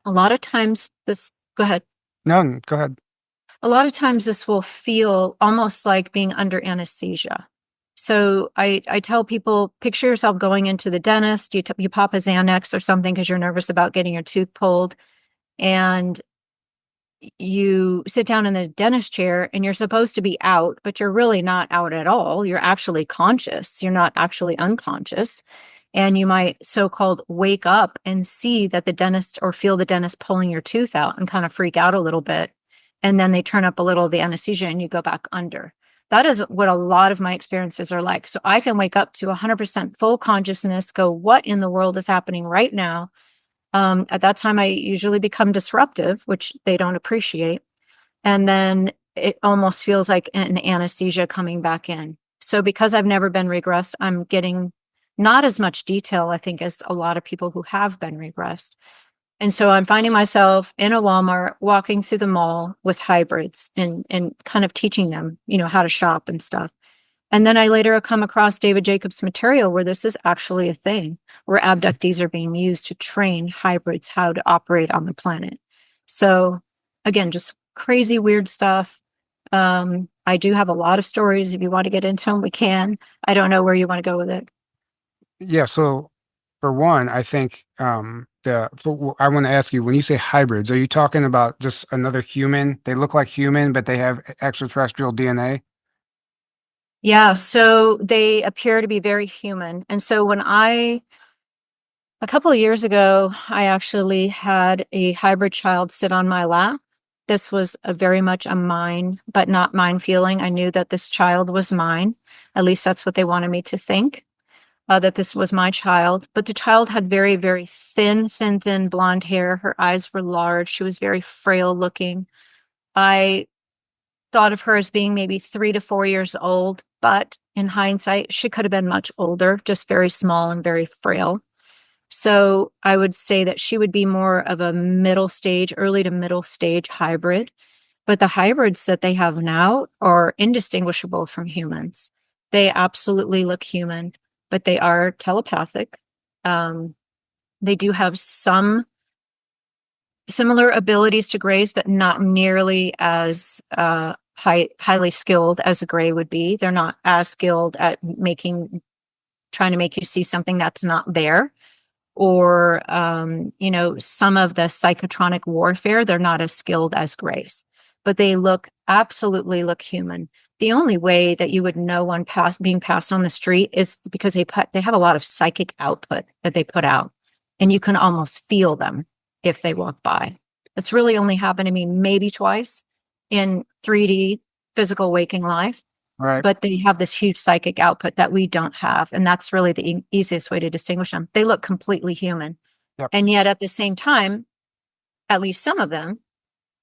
A lot of times go ahead. No, go ahead. A lot of times this will feel almost like being under anesthesia. So I tell people, picture yourself going into the dentist, you pop a Xanax or something because you're nervous about getting your tooth pulled. And you sit down in the dentist chair and you're supposed to be out, but you're really not out at all. You're actually conscious. You're not actually unconscious. And you might so-called wake up and see that the dentist or feel the dentist pulling your tooth out and kind of freak out a little bit. And then they turn up a little of the anesthesia and you go back under. That is what a lot of my experiences are like. So I can wake up to 100% full consciousness, go, what in the world is happening right now? At that time, I usually become disruptive, which they don't appreciate. And then it almost feels like an anesthesia coming back in. So because I've never been regressed, I'm getting not as much detail, I think, as a lot of people who have been regressed. And so I'm finding myself in a Walmart walking through the mall with hybrids and kind of teaching them, how to shop and stuff. And then I later come across David Jacobs' material where this is actually a thing, where abductees are being used to train hybrids how to operate on the planet. So again, just crazy, weird stuff. I do have a lot of stories. If you want to get into them, we can. I don't know where you want to go with it. Yeah, so for one, I think I want to ask you, when you say hybrids, are you talking about just another human? They look like human, but they have extraterrestrial DNA? Yeah, so they appear to be very human. And so a couple of years ago, I actually had a hybrid child sit on my lap this was a very much a mine, but not mine feeling. I knew that this child was mine. At least that's what they wanted me to think, that this was my child. But the child had very, very thin blonde hair. Her eyes were large. She was very frail looking. I thought of her as being maybe 3 to 4 years old, but in hindsight, she could have been much older, just very small and very frail. So I would say that she would be more of a middle stage, early to middle stage hybrid. But the hybrids that they have now are indistinguishable from humans. They absolutely look human, but they are telepathic. They do have some similar abilities to grays, but not nearly as highly skilled as a gray would be. They're not as skilled at trying to make you see something that's not there. Or, some of the psychotronic warfare, they're not as skilled as grays, but they absolutely look human. The only way that you would know one being passed on the street is because they have a lot of psychic output that they put out, and you can almost feel them if they walk by. That's really only happened to me maybe twice in 3D physical waking life. Right. But they have this huge psychic output that we don't have. And that's really the easiest way to distinguish them. They look completely human. Yep. And yet at the same time, at least some of them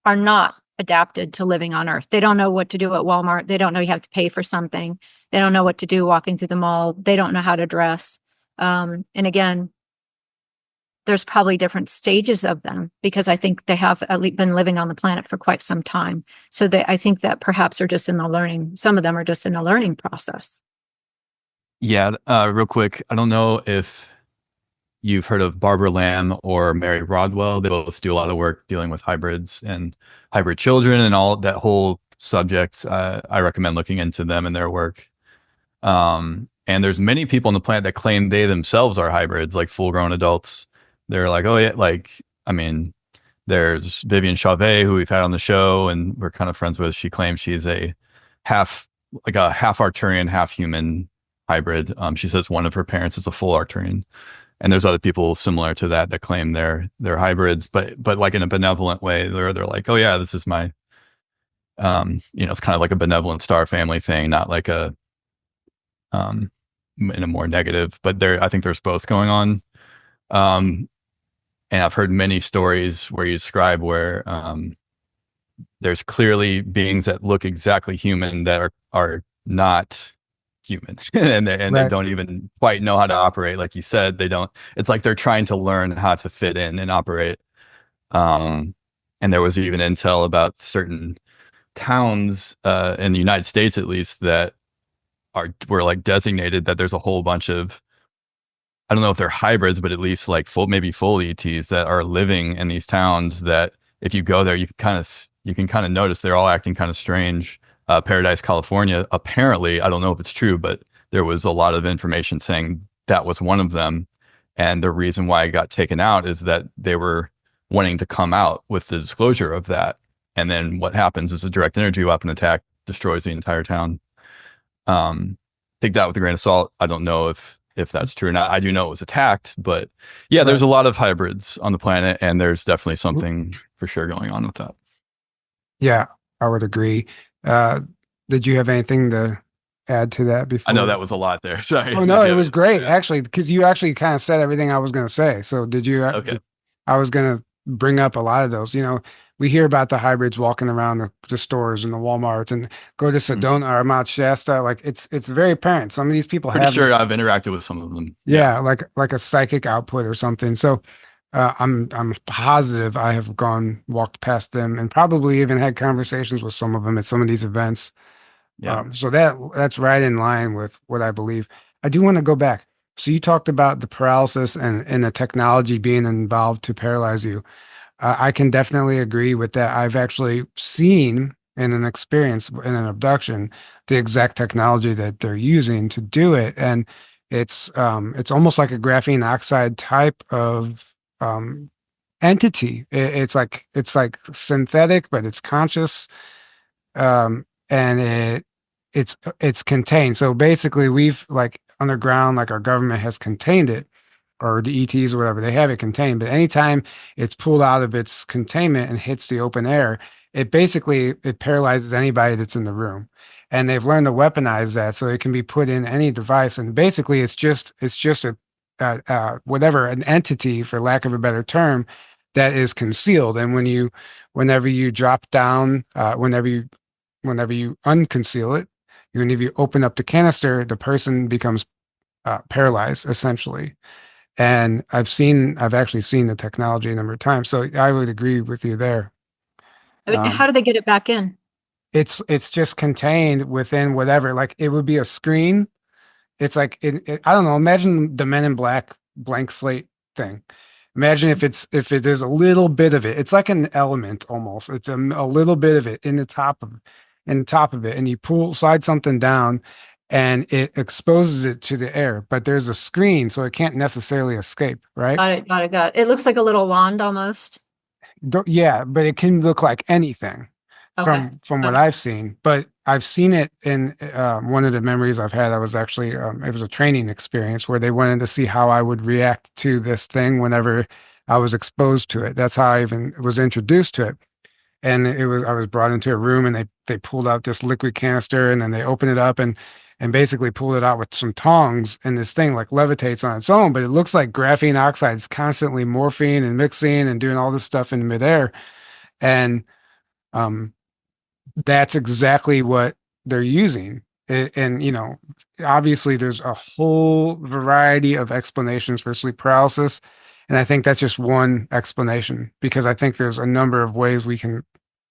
are not adapted to living on Earth. They don't know what to do at Walmart. They don't know you have to pay for something. They don't know what to do walking through the mall. They don't know how to dress. And again, there's probably different stages of them because I think they have at least been living on the planet for quite some time. So I think that perhaps some of them are just in a learning process. Yeah, real quick, I don't know if you've heard of Barbara Lamb or Mary Rodwell. They both do a lot of work dealing with hybrids and hybrid children and all that whole subject. I recommend looking into them and their work. And there's many people on the planet that claim they themselves are hybrids, like full-grown adults. They're like, oh yeah, there's Vivian Chauvet, who we've had on the show and we're kind of friends with. She claims she's a half Arcturian, half human hybrid. She says one of her parents is a full Arcturian, and there's other people similar to that claim they're hybrids, but like in a benevolent way. They're like, oh yeah, this is my, it's kind of like a benevolent star family thing, not like a, in a more negative. But I think there's both going on. And I've heard many stories where you describe where there's clearly beings that look exactly human that are not human and Right. They don't even quite know how to operate. Like you said, it's like they're trying to learn how to fit in and operate. And there was even intel about certain towns in the United States, at least, that were like designated that there's a whole bunch of, I don't know if they're hybrids, but at least like maybe full ETs that are living in these towns that if you go there, you can kind of notice they're all acting kind of strange. Paradise, California, apparently, I don't know if it's true, but there was a lot of information saying that was one of them. And the reason why it got taken out is that they were wanting to come out with the disclosure of that. And then what happens is a direct energy weapon attack destroys the entire town. Take that with a grain of salt. I don't know if that's true or not. I do know it was attacked, but yeah, there's a lot of hybrids on the planet, and there's definitely something for sure going on with that. Yeah, I would agree. Did you have anything to add to that before? I know that was a lot there. Sorry. Oh no, it was great actually, because you actually kind of said everything I was going to say. So did you? Okay. I was going to bring up a lot of those. We hear about the hybrids walking around the stores and the Walmarts and go to Sedona or Mount Shasta. Like it's very apparent. Some of these people Pretty have sure I've interacted with some of them. Yeah, like a psychic output or something. So I'm positive I have walked past them and probably even had conversations with some of them at some of these events. Yeah. So that's right in line with what I believe. I do want to go back. So you talked about the paralysis and the technology being involved to paralyze you. I can definitely agree with that. I've actually seen in an experience in an abduction the exact technology that they're using to do it, and it's almost like a graphene oxide type of entity. It's like synthetic, but it's conscious, and it's contained. So basically, we've like underground, like our government has contained it, or the ETs or whatever, they have it contained. But anytime it's pulled out of its containment and hits the open air, it basically it paralyzes anybody that's in the room. And they've learned to weaponize that so it can be put in any device. And basically it's just whatever, an entity, for lack of a better term, that is concealed. And whenever you drop down, whenever you unconceal it, whenever you open up the canister, the person becomes paralyzed essentially. And I've actually seen the technology a number of times. So I would agree with you there. I mean, how do they get it back in? It's just contained within whatever, like it would be a screen. It's like I don't know. Imagine the Men in Black blank slate thing. Imagine if it is a little bit of it. It's like an element almost. It's a little bit of it in the top of it, and you slide something down, and it exposes it to the air. But there's a screen, so it can't necessarily escape, right? Got it. It looks like a little wand almost. Yeah, but it can look like anything Okay. from what I've seen. But I've seen it in one of the memories I've had. I was actually it was a training experience where they wanted to see how I would react to this thing whenever I was exposed to it. That's how I even was introduced to it. And I was brought into a room, and they pulled out this liquid canister, and then they opened it up and basically pulled it out with some tongs, and this thing like levitates on its own, but it looks like graphene oxide is constantly morphing and mixing and doing all this stuff in midair. And um, that's exactly what they're using. And, obviously there's a whole variety of explanations for sleep paralysis. And I think that's just one explanation, because I think there's a number of ways we can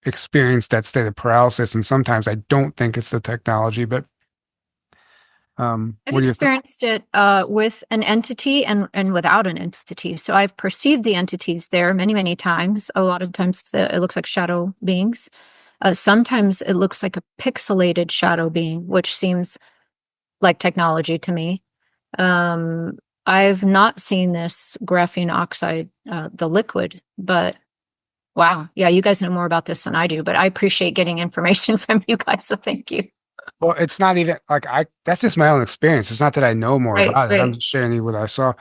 experience that state of paralysis. And sometimes I don't think it's the technology, but I've what do you think? experienced it with an entity and without an entity. So I've perceived the entities there many, many times. A lot of times it looks like shadow beings. Sometimes it looks like a pixelated shadow being, which seems like technology to me. I've not seen this graphene oxide, the liquid, but wow. Yeah, you guys know more about this than I do, but I appreciate getting information from you guys. So thank you. Well, it's not even like that's just my own experience. It's not that I know more Right, about it. I'm right. just sharing you what I saw.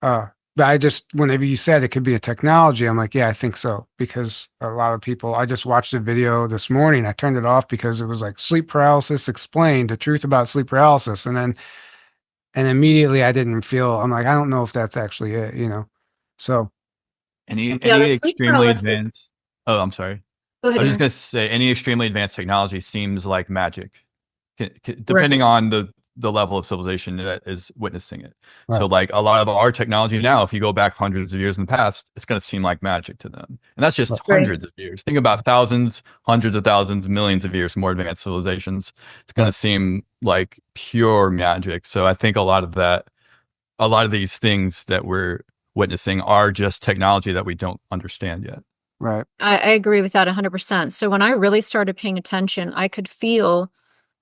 But whenever you said it could be a technology, I'm like, yeah, I think so. Because a lot of people, I just watched a video this morning. I turned it off because it was like sleep paralysis explained, the truth about sleep paralysis. And immediately I'm like, I don't know if that's actually it. So Any Yeah, the sleep extremely paralysis. advanced. Oh, I'm sorry. Go I ahead, was just Aaron. going to say any extremely advanced technology seems like magic, Right. depending on the level of civilization that is witnessing it. right, So, like a lot of our technology now, if you go back hundreds of years in the past, it's going to seem like magic to them, and that's just Right. hundreds of years. Think about thousands, hundreds of thousands, millions of years more advanced civilizations. It's going to right, seem like pure magic. So, I think a lot of these things that we're witnessing are just technology that we don't understand yet. right. I agree with that 100%. So when I really started paying attention, I could feel,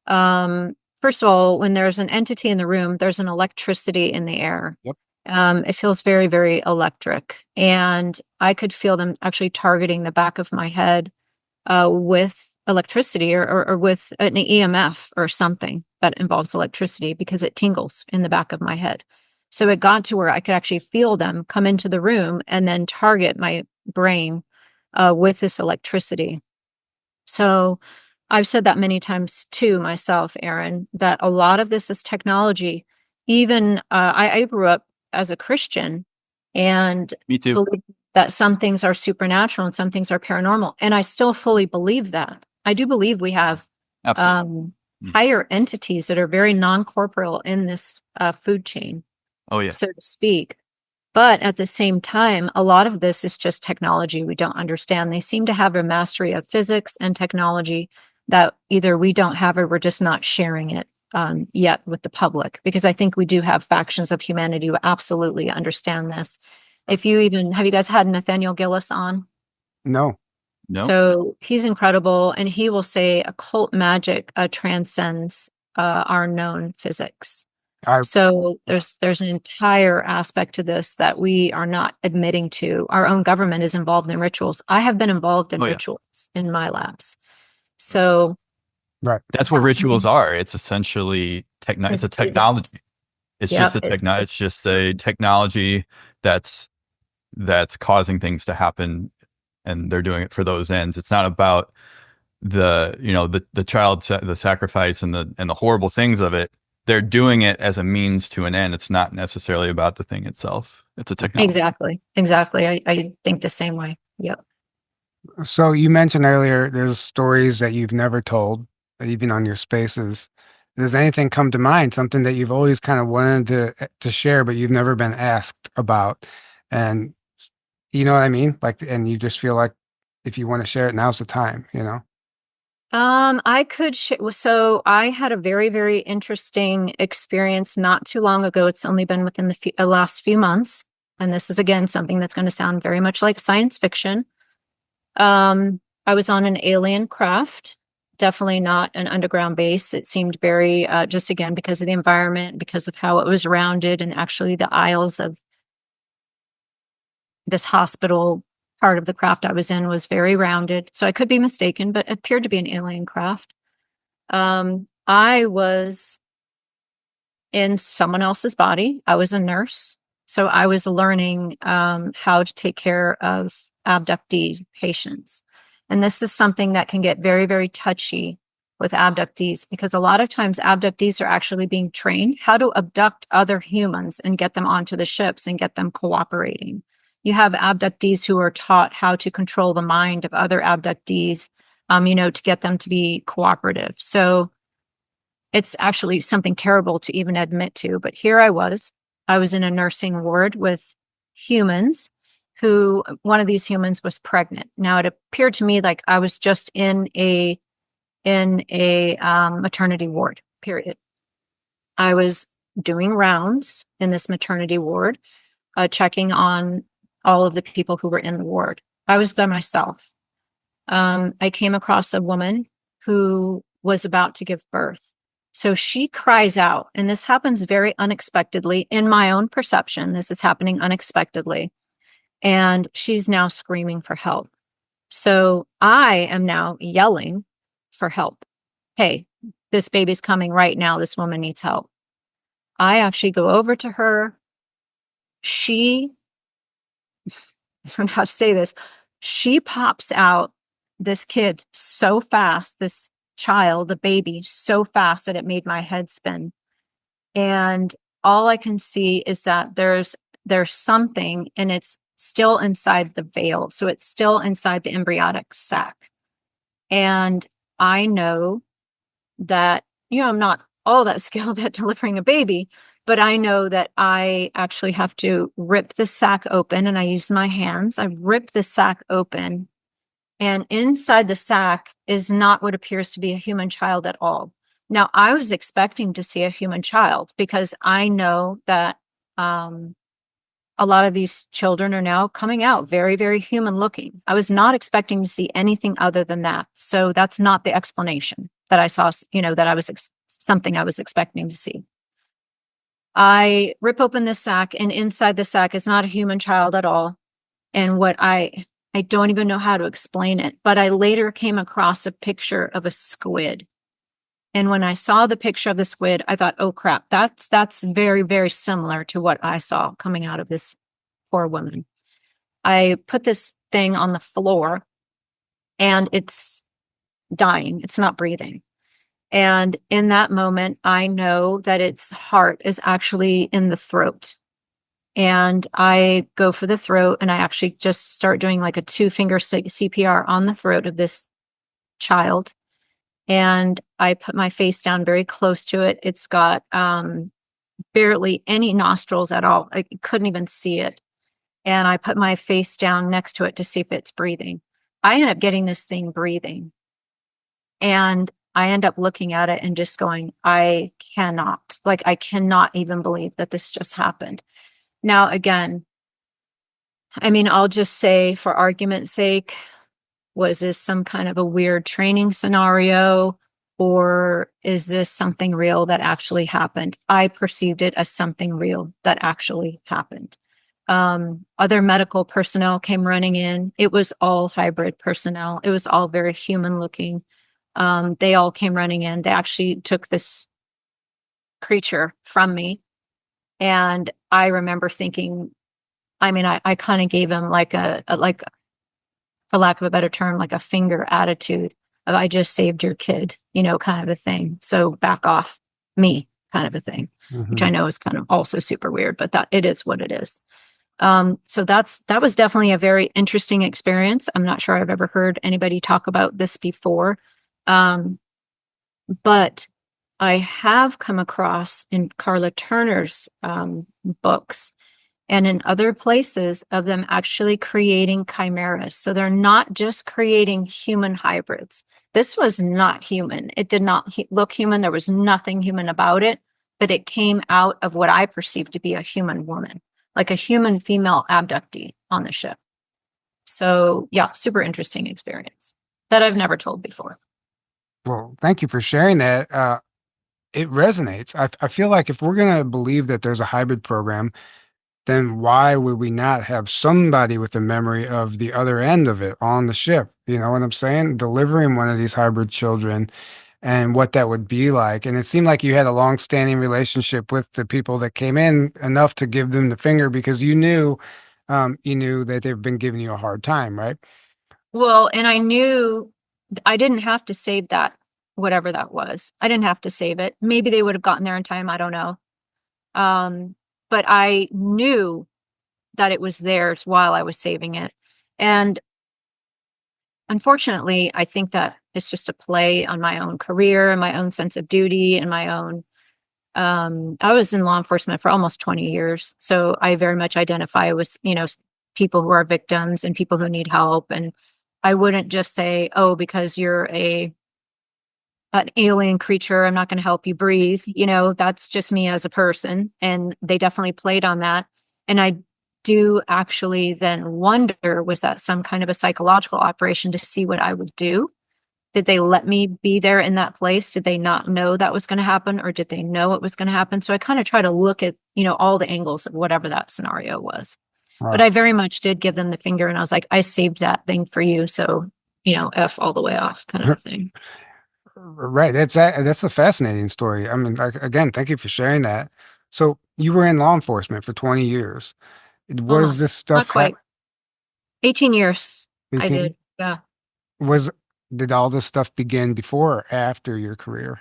first of all, when there's an entity in the room, there's an electricity in the air. Yep. It feels very, very electric. And I could feel them actually targeting the back of my head with electricity or with an EMF or something that involves electricity because it tingles in the back of my head. So it got to where I could actually feel them come into the room and then target my brain with this electricity. So I've said that many times too myself, Aaron, that a lot of this is technology. Even I grew up as a Christian and Me too. believe that some things are supernatural and some things are paranormal. And I still fully believe that. I do believe we have Absolutely. higher entities that are very non-corporeal in this food chain, Oh yeah. so to speak. But at the same time, a lot of this is just technology we don't understand. They seem to have a mastery of physics and technology that either we don't have or we're just not sharing it yet with the public. Because I think we do have factions of humanity who absolutely understand this. Have you guys had Nathaniel Gillis on? No. No. So he's incredible, and he will say occult magic transcends our known physics. I So there's an entire aspect to this that we are not admitting to. Our own government is involved in rituals. I have been involved in Oh yeah. rituals in my labs. So right. That's what rituals are. It's essentially it's a It's technology. It's Yep, just it's just a technology that's causing things to happen and they're doing it for those ends. It's not about the child, the sacrifice and the horrible things of it. They're doing it as a means to an end. It's not necessarily about the thing itself. It's a technology. Exactly. I think the same way. Yep. So you mentioned earlier there's stories that you've never told, even on your spaces. Does anything come to mind, something that you've always kind of wanted to share, but you've never been asked about? And you know what I mean? Like, and you just feel like if you want to share it, now's the time, you know? I could so I had a very, very interesting experience not too long ago. It's only been within the last few months. And this is again something that's going to sound very much like science fiction. I was on an alien craft, definitely not an underground base. It seemed very, just again, because of the environment, because of how it was rounded, and actually the aisles of this hospital part of the craft I was in was very rounded. So I could be mistaken, but it appeared to be an alien craft. I was in someone else's body. I was a nurse. So I was learning how to take care of abductee patients. And this is something that can get very, very touchy with abductees, because a lot of times abductees are actually being trained how to abduct other humans and get them onto the ships and get them cooperating. You have abductees who are taught how to control the mind of other abductees, to get them to be cooperative. So it's actually something terrible to even admit to. But here I was in a nursing ward with humans who, one of these humans was pregnant. Now it appeared to me like I was just in a maternity ward, period. I was doing rounds in this maternity ward, checking on all of the people who were in the ward. I was by myself. I came across a woman who was about to give birth. So she cries out, and this happens very unexpectedly in my own perception. This is happening unexpectedly. And she's now screaming for help. So I am now yelling for help. Hey, this baby's coming right now. This woman needs help. I actually go over to her. I don't know how to say this. She pops out this kid so fast, this child, the baby, so fast that it made my head spin. And all I can see is that there's something, and it's still inside the veil. So it's still inside the embryonic sac. And I know that, I'm not all that skilled at delivering a baby, but I know that I actually have to rip the sac open, and I use my hands. I rip the sac open, and inside the sac is not what appears to be a human child at all. Now, I was expecting to see a human child because I know that a lot of these children are now coming out very, very human looking. I was not expecting to see anything other than that. So that's not the explanation that I saw, that I was something I was expecting to see. I rip open this sac, and inside the sac is not a human child at all. And what I don't even know how to explain it, but I later came across a picture of a squid. And when I saw the picture of the squid, I thought, oh crap, that's very, very similar to what I saw coming out of this poor woman. I put this thing on the floor, and it's dying. It's not breathing. And in that moment, I know that its heart is actually in the throat. And I go for the throat, and I actually just start doing like a 2-finger CPR on the throat of this child. And I put my face down very close to it. It's got barely any nostrils at all. I couldn't even see it. And I put my face down next to it to see if it's breathing. I end up getting this thing breathing. And I end up looking at it and just going, I cannot even believe that this just happened. Now, again, I'll just say, for argument's sake, was this some kind of a weird training scenario, or is this something real that actually happened? I perceived it as something real that actually happened. Other medical personnel came running in. It was all hybrid personnel. It was all very human looking. They all came running in. They actually took this creature from me. And I remember thinking, I kind of gave him like for lack of a better term, like a finger attitude of I just saved your kid, you know, kind of a thing. So back off me kind of a thing, which I know is kind of also super weird, but that it is what it is. So that was definitely a very interesting experience. I'm not sure I've ever heard anybody talk about this before. But I have come across in Carla Turner's books and in other places of them actually creating chimeras. So they're not just creating human hybrids. This was not human. It did not look human. There was nothing human about it, but it came out of what I perceived to be a human woman, like a human female abductee on the ship. So yeah, super interesting experience that I've never told before. Well, thank you for sharing that. It resonates. I feel like if we're going to believe that there's a hybrid program, then why would we not have somebody with a memory of the other end of it on the ship? You know what I'm saying? Delivering one of these hybrid children and what that would be like. And it seemed like you had a long-standing relationship with the people that came in enough to give them the finger because you knew that they've been giving you a hard time, right? Well, and I knew I didn't have to save that, whatever that was. I didn't have to save it. Maybe they would have gotten there in time. I don't know. But I knew that it was theirs while I was saving it. And unfortunately, I think that it's just a play on my own career and my own sense of duty and my own. I was in law enforcement for almost 20 years. So I very much identify with, you know, people who are victims and people who need help. And I wouldn't just say, oh, because you're an alien creature, I'm not going to help you breathe. You know, that's just me as a person. And they definitely played on that. And I do actually then wonder, was that some kind of a psychological operation to see what I would do? Did they let me be there in that place? Did they not know that was going to happen, or did they know it was going to happen? So I kind of try to look at, you know, all the angles of whatever that scenario was. But I very much did give them the finger, and I was like, I saved that thing for you. So, you know, F all the way off kind of a thing. Right. That's a fascinating story. I mean, like, again, thank you for sharing that. So you were in law enforcement for 20 years. Was this Almost, not stuff quite. 18 years I 18? did. Yeah. Was did all this stuff begin before or after your career?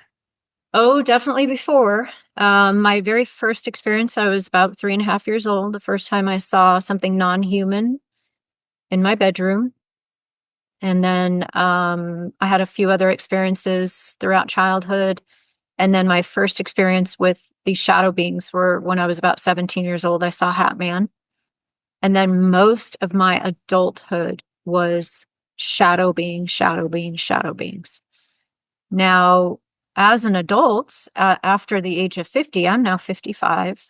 Oh, definitely before. My very first experience, I was about 3.5 years old. The first time I saw something non-human in my bedroom. And then I had a few other experiences throughout childhood. And then my first experience with these shadow beings were when I was about 17 years old. I saw Hat Man. And then most of my adulthood was shadow beings, shadow beings, shadow beings. Now, as an adult, after the age of 50, I'm now 55.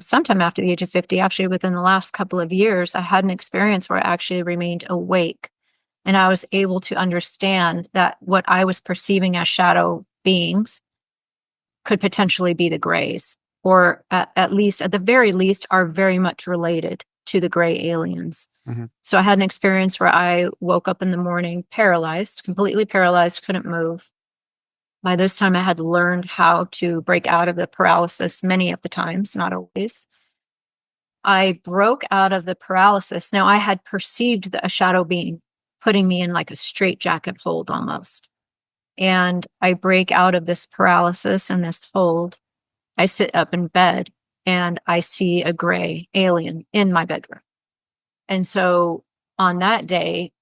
Sometime after the age of 50, actually within the last couple of years, I had an experience where I actually remained awake. And I was able to understand that what I was perceiving as shadow beings could potentially be the grays, or at least, at the very least, are very much related to the gray aliens. Mm-hmm. So I had an experience where I woke up in the morning paralyzed, completely paralyzed, couldn't move. By this time, I had learned how to break out of the paralysis many of the times, not always. I broke out of the paralysis. Now, I had perceived a shadow being putting me in like a straitjacket hold almost. And I break out of this paralysis and this hold. I sit up in bed and I see a gray alien in my bedroom. And so on that day,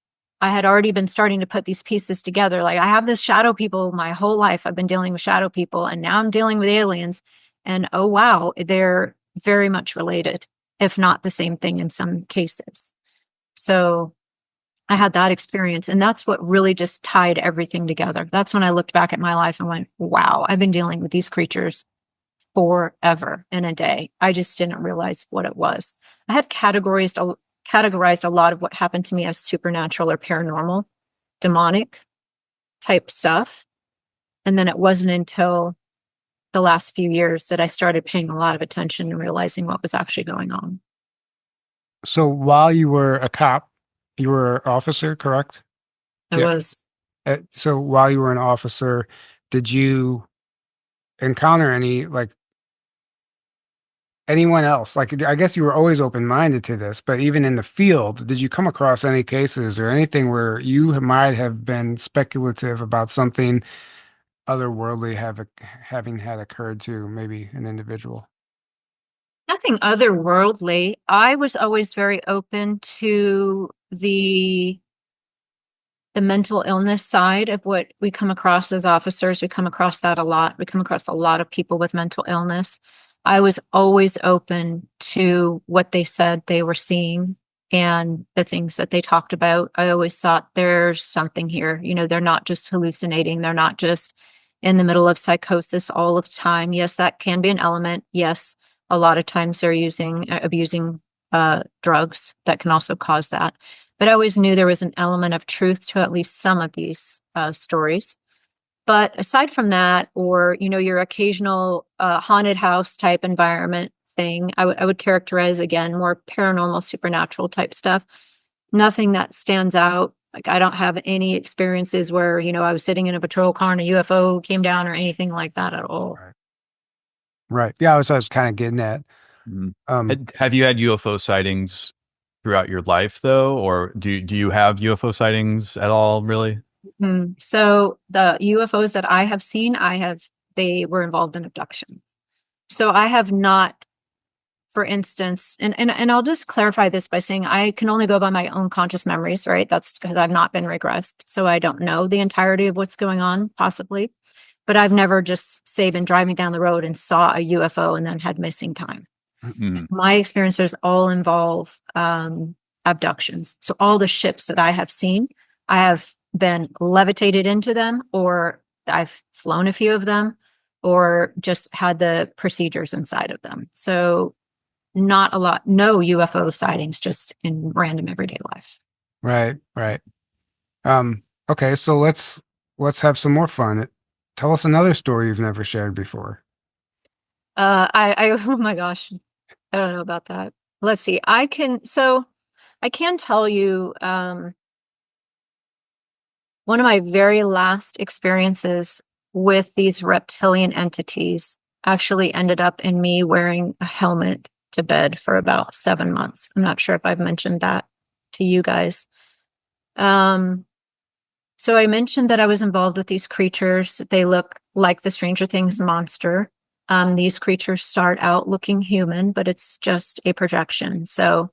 I had already been starting to put these pieces together. Like, I have this shadow people my whole life. I've been dealing with shadow people, and now I'm dealing with aliens. And oh, wow, they're very much related, if not the same thing in some cases. So I had that experience, and that's what really just tied everything together. That's when I looked back at my life and went, wow, I've been dealing with these creatures forever in a day. I just didn't realize what it was. I had categorized a lot of what happened to me as supernatural or paranormal, demonic type stuff. And then it wasn't until the last few years that I started paying a lot of attention and realizing what was actually going on. So while you were a cop, you were an officer, correct? I was. So while you were an officer, did you encounter any anyone else? Like, I guess you were always open-minded to this, but even in the field, did you come across any cases or anything where you might have been speculative about something otherworldly having had occurred to maybe an individual? Nothing otherworldly. I was always very open to the mental illness side of what we come across as officers. We come across that a lot. We come across a lot of people with mental illness. I was always open to what they said they were seeing and the things that they talked about. I always thought there's something here. You know, they're not just hallucinating. They're not just in the middle of psychosis all of the time. Yes, that can be an element. Yes, a lot of times they're abusing drugs that can also cause that. But I always knew there was an element of truth to at least some of these stories. But aside from that, or, you know, your occasional haunted house type environment thing, I would characterize, again, more paranormal, supernatural type stuff. Nothing that stands out. Like, I don't have any experiences where, you know, I was sitting in a patrol car and a UFO came down or anything like that at all. Right. Right. Yeah, I was kind of getting at. Have you had UFO sightings throughout your life though, or do you have UFO sightings at all, really? So the UFOs that I have seen, they were involved in abduction. So I have not, for instance, and I'll just clarify this by saying I can only go by my own conscious memories, right? That's because I've not been regressed. So I don't know the entirety of what's going on, possibly. But I've never just, say, been driving down the road and saw a UFO and then had missing time. My experiences all involve abductions. So all the ships that I have seen, I have been levitated into them, or I've flown a few of them, or just had the procedures inside of them. So not a lot, no UFO sightings, just in random everyday life. Right, right. Okay, so let's have some more fun. Tell us another story you've never shared before. Oh my gosh, I don't know about that. Let's see. I can tell you, one of my very last experiences with these reptilian entities actually ended up in me wearing a helmet to bed for about 7 months. I'm not sure if I've mentioned that to you guys. So I mentioned that I was involved with these creatures. They look like the Stranger Things monster. These creatures start out looking human, but it's just a projection. So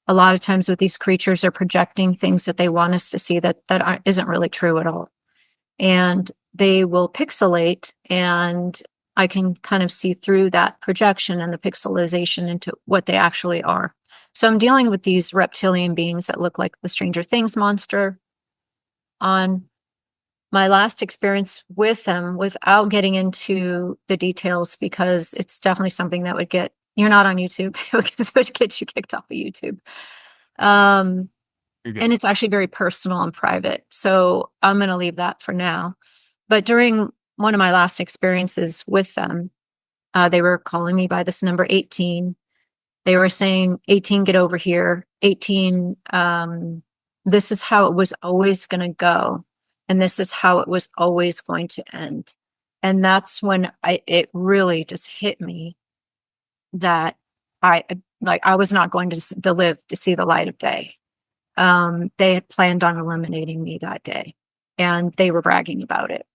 a lot of times with these creatures, they're projecting things that they want us to see that isn't really true at all. And they will pixelate, and I can kind of see through that projection and the pixelization into what they actually are. So I'm dealing with these reptilian beings that look like the Stranger Things monster. On my last experience with them, without getting into the details, because it's definitely something that you're not on YouTube, because it would get you kicked off of YouTube. And it's actually very personal and private. So I'm going to leave that for now. But during one of my last experiences with them, they were calling me by this number 18. They were saying, 18, get over here. 18, this is how it was always going to go. And this is how it was always going to end. And that's when it really just hit me that I was not going to live to see the light of day. They had planned on eliminating me that day, and they were bragging about it.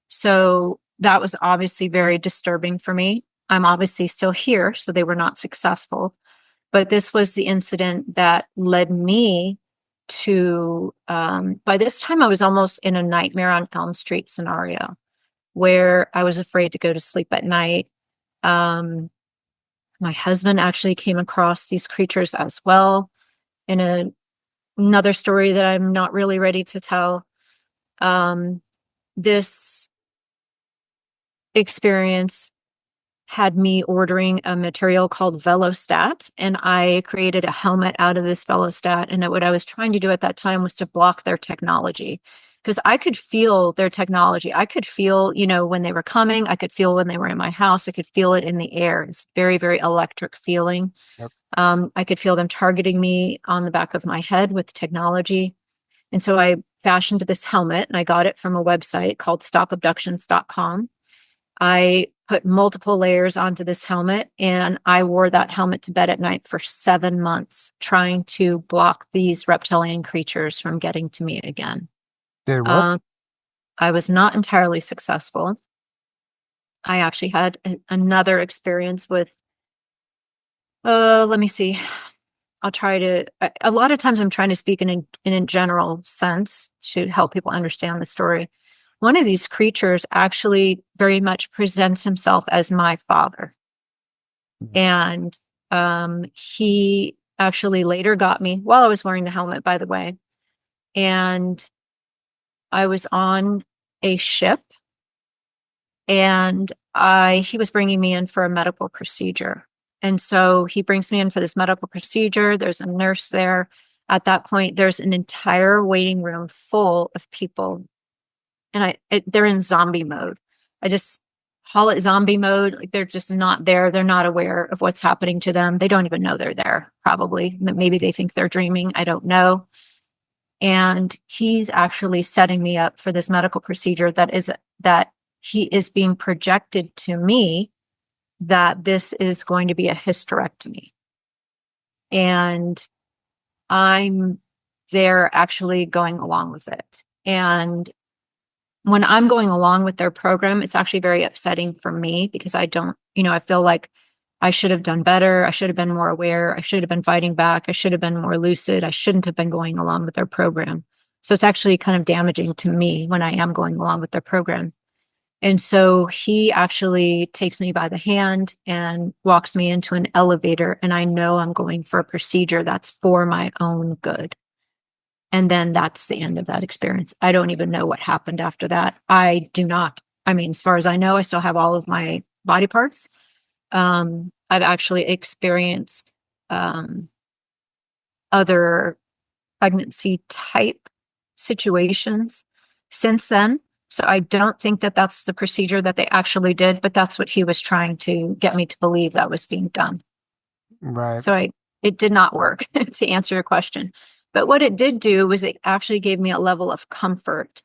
So that was obviously very disturbing for me. I'm obviously still here, so they were not successful. But this was the incident that led me to, by this time, I was almost in a Nightmare on Elm Street scenario where I was afraid to go to sleep at night. My husband actually came across these creatures as well in another story that I'm not really ready to tell. This experience had me ordering a material called Velostat, and I created a helmet out of this Velostat. And what I was trying to do at that time was to block their technology, because I could feel their technology. I could feel, when they were coming. I could feel when they were in my house. I could feel it in the air. It's very, very electric feeling. Yep. I could feel them targeting me on the back of my head with technology. And so I fashioned this helmet, and I got it from a website called stopabductions.com. I put multiple layers onto this helmet, and I wore that helmet to bed at night for 7 months, trying to block these reptilian creatures from getting to me again. Did it work? I was not entirely successful. I actually had another experience with, let me see. I'll try to, a lot of times I'm trying to speak in a general sense to help people understand the story. One of these creatures actually very much presents himself as my father. And he actually later got me while I was wearing the helmet, by the way. And I was on a ship, and he was bringing me in for a medical procedure. And so he brings me in for this medical procedure. There's a nurse there. At that point, there's an entire waiting room full of people, and they're in zombie mode. I just call it zombie mode. Like, they're just not there. They're not aware of what's happening to them. They don't even know they're there, probably. Maybe they think they're dreaming. I don't know. And he's actually setting me up for this medical procedure that he is being projected to me that this is going to be a hysterectomy. And I'm there actually going along with it. And when I'm going along with their program, it's actually very upsetting for me, because I don't, I feel like I should have done better. I should have been more aware. I should have been fighting back. I should have been more lucid. I shouldn't have been going along with their program. So it's actually kind of damaging to me when I am going along with their program. And so he actually takes me by the hand and walks me into an elevator. And I know I'm going for a procedure that's for my own good. And then that's the end of that experience. I don't even know what happened after that. I do not. I mean, as far as I know, I still have all of my body parts. I've actually experienced other pregnancy type situations since then. So I don't think that that's the procedure that they actually did, but that's what he was trying to get me to believe that was being done. Right. So it did not work, to answer your question. But what it did do was it actually gave me a level of comfort,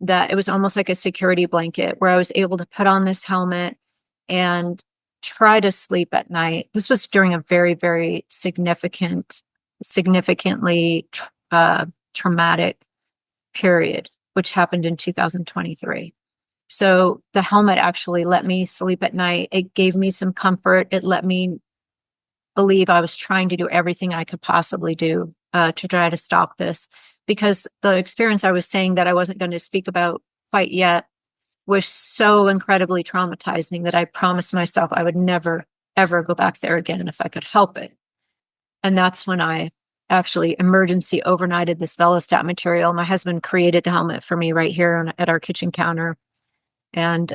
that it was almost like a security blanket, where I was able to put on this helmet and try to sleep at night. This was during a very, very significantly traumatic period, which happened in 2023. So the helmet actually let me sleep at night. It gave me some comfort. It let me believe I was trying to do everything I could possibly do to try to stop this, because the experience I was saying that I wasn't going to speak about quite yet was so incredibly traumatizing that I promised myself I would never, ever go back there again if I could help it. And that's when I actually emergency overnighted this Velostat material. My husband created the helmet for me right here at our kitchen counter. And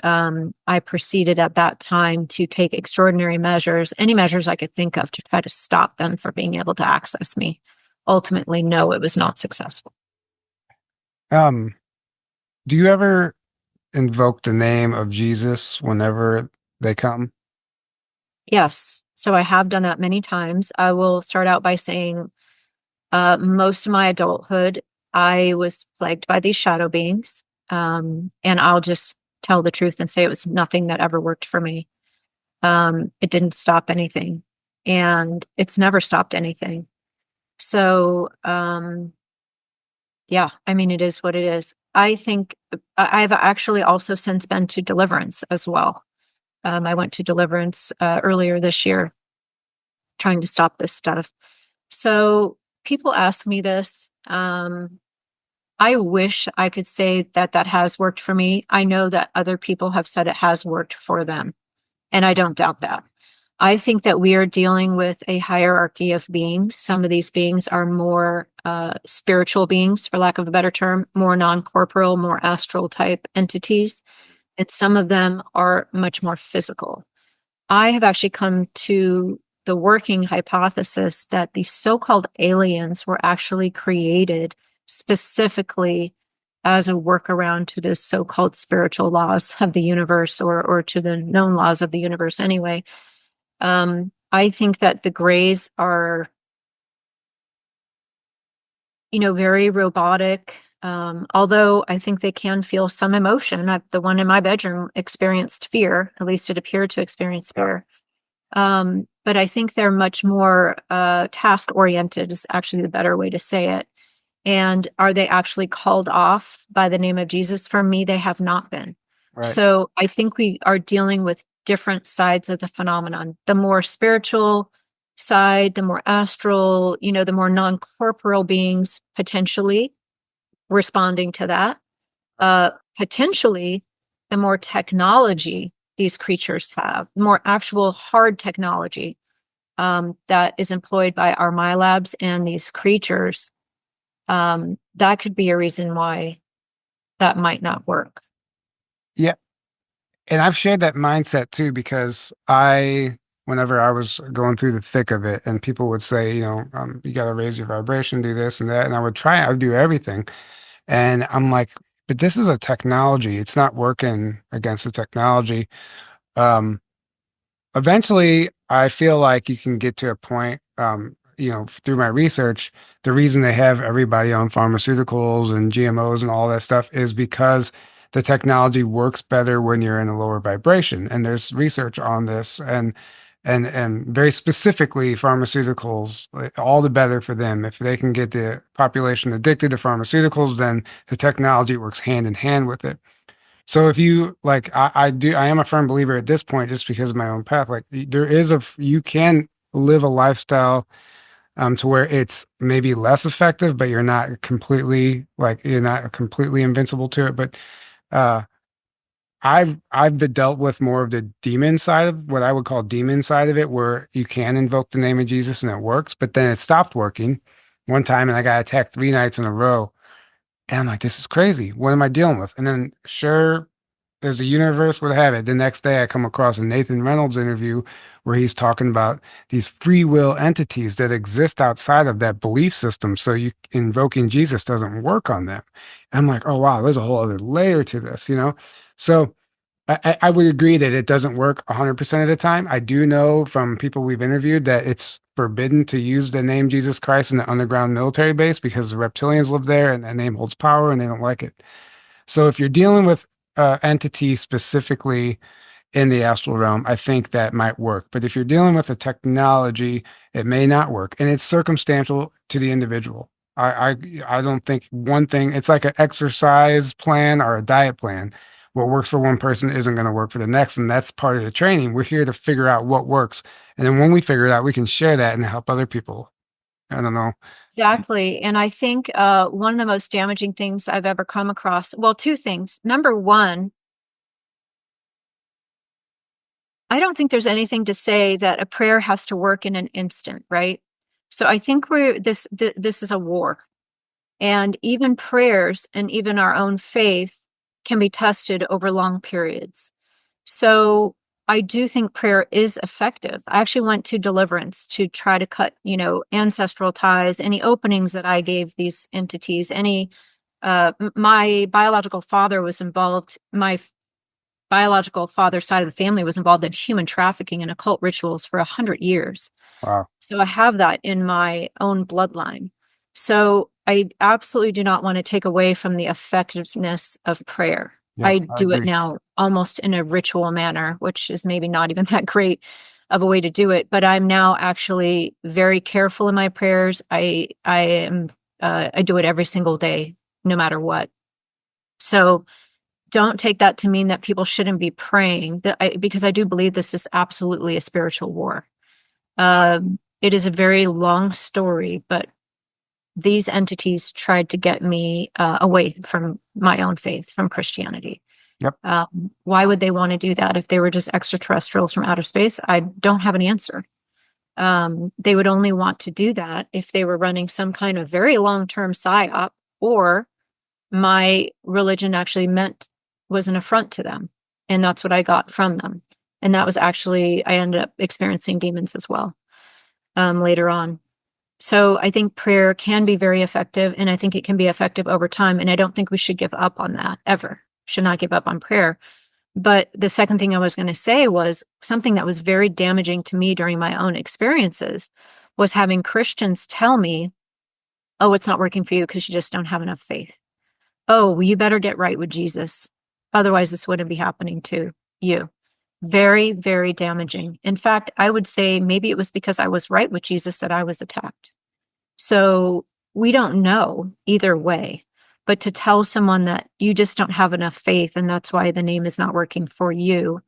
I proceeded at that time to take extraordinary measures, any measures I could think of, to try to stop them from being able to access me. Ultimately, no, it was not successful. Do you ever invoke the name of Jesus whenever they come? Yes. So I have done that many times. I will start out by saying most of my adulthood, I was plagued by these shadow beings. And I'll just tell the truth and say it was nothing that ever worked for me. It didn't stop anything, and it's never stopped anything. So, yeah, I mean, it is what it is. I think I've actually also since been to Deliverance as well. I went to Deliverance earlier this year, trying to stop this stuff. So people ask me this. I wish I could say that that has worked for me. I know that other people have said it has worked for them, and I don't doubt that. I think that we are dealing with a hierarchy of beings. Some of these beings are more spiritual beings, for lack of a better term, more non-corporeal, more astral type entities. And some of them are much more physical. I have actually come to the working hypothesis that the so-called aliens were actually created specifically as a workaround to the so-called spiritual laws of the universe, or to the known laws of the universe anyway. I think that the Greys are, very robotic. Although I think they can feel some emotion. The one in my bedroom experienced fear, at least it appeared to experience fear. But I think they're much more task oriented is actually the better way to say it. And are they actually called off by the name of Jesus? For me, they have not been. Right. So I think we are dealing with different sides of the phenomenon. The more spiritual side, the more astral, the more non-corporeal beings potentially responding to that. Potentially, the more technology these creatures have, more actual hard technology that is employed by our Milabs and these creatures, that could be a reason why that might not work. Yeah. And I've shared that mindset too, because whenever I was going through the thick of it and people would say, you got to raise your vibration, do this and that. And I would do everything. And I'm like, but this is a technology. It's not working against the technology. Um, Eventually, I feel like you can get to a point, through my research, the reason they have everybody on pharmaceuticals and GMOs and all that stuff is because the technology works better when you're in a lower vibration. And there's research on this, and very specifically pharmaceuticals, all the better for them. If they can get the population addicted to pharmaceuticals, then the technology works hand in hand with it. So if you like, I am a firm believer at this point, just because of my own path. Like you can live a lifestyle to where it's maybe less effective, but you're not completely invincible to it. But uh, I've been dealt with more of the demon side of what I would call demon side of it, where you can invoke the name of Jesus and it works, but then it stopped working one time, and I got attacked 3 nights in a row. And I'm like, this is crazy. What am I dealing with? And then, sure as the universe would have it, the next day I come across a Nathan Reynolds interview where he's talking about these free will entities that exist outside of that belief system. So you invoking Jesus doesn't work on them. And I'm like, oh wow, there's a whole other layer to this. So I would agree that it doesn't work 100% of the time. I do know from people we've interviewed that it's forbidden to use the name Jesus Christ in the underground military base because the reptilians live there and that name holds power and they don't like it. So if you're dealing with entity specifically in the astral realm, I think that might work. But if you're dealing with a technology, it may not work, and it's circumstantial to the individual. I don't think one thing. It's like an exercise plan or a diet plan. What works for one person isn't going to work for the next, and that's part of the training. We're here to figure out what works, and then when we figure it out, we can share that and help other people. I don't know. Exactly. And I think one of the most damaging things I've ever come across, well, two things. Number one, I don't think there's anything to say that a prayer has to work in an instant, right? So I think this is a war. And even prayers and even our own faith can be tested over long periods. So I do think prayer is effective. I actually went to Deliverance to try to cut, ancestral ties, any openings that I gave these entities, my biological father was involved. My biological father's side of the family was involved in human trafficking and occult rituals for 100 years. Wow. So I have that in my own bloodline. So I absolutely do not want to take away from the effectiveness of prayer. Yeah, I I do it agree. now almost in a ritual manner, which is maybe not even that great of a way to do it. But I'm now actually very careful in my prayers. I do it every single day, no matter what. So don't take that to mean that people shouldn't be praying. Because I do believe this is absolutely a spiritual war. It is a very long story, but these entities tried to get me away from my own faith, from Christianity. Yep. Why would they want to do that if they were just extraterrestrials from outer space? I don't have an answer. They would only want to do that if they were running some kind of very long-term psyop, or my religion actually was an affront to them. And that's what I got from them. And that was actually, I ended up experiencing demons as well later on. So I think prayer can be very effective, and I think it can be effective over time. And I don't think we should give up on that ever. Should not give up on prayer. But the second thing I was going to say was something that was very damaging to me during my own experiences was having Christians tell me, oh, it's not working for you because you just don't have enough faith. oh, well, you better get right with Jesus. Otherwise, this wouldn't be happening to you. Very, very damaging. In fact, I would say maybe it was because I was right with Jesus that I was attacked. So we don't know either way. But to tell someone that you just don't have enough faith and that's why the name is not working for you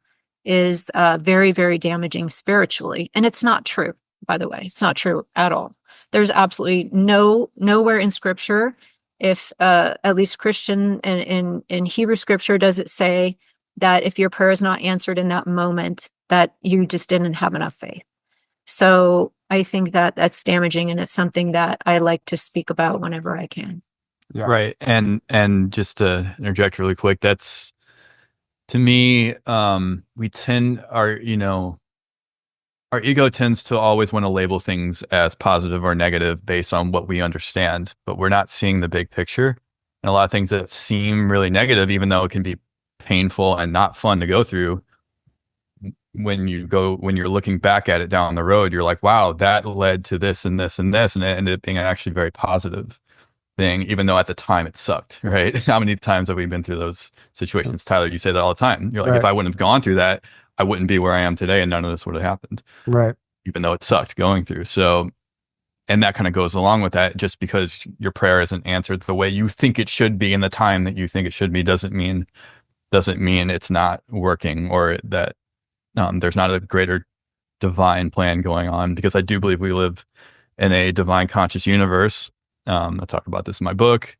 is very, very damaging spiritually. And it's not true, by the way. It's not true at all. There's absolutely nowhere in scripture, if at least Christian and in Hebrew scripture, does it say that if your prayer is not answered in that moment, that you just didn't have enough faith. So I think that that's damaging, and it's something that I like to speak about whenever I can. Yeah. Right. And just to interject really quick, that's, to me, we tend our ego tends to always want to label things as positive or negative based on what we understand, but we're not seeing the big picture. And a lot of things that seem really negative, even though it can be painful and not fun to go through, when you're looking back at it down the road, you're like, wow, that led to this and this and this, and it ended up being actually very positive thing, even though at the time it sucked, right? How many times have we been through those situations? Tyler, you say that all the time. You're like, if I wouldn't have gone through that, I wouldn't be where I am today, and none of this would have happened. Right. Even though it sucked going through. So, and that kind of goes along with that. Just because your prayer isn't answered the way you think it should be in the time that you think it should be doesn't mean it's not working, or that there's not a greater divine plan going on. Because I do believe we live in a divine conscious universe. I talk about this in my book,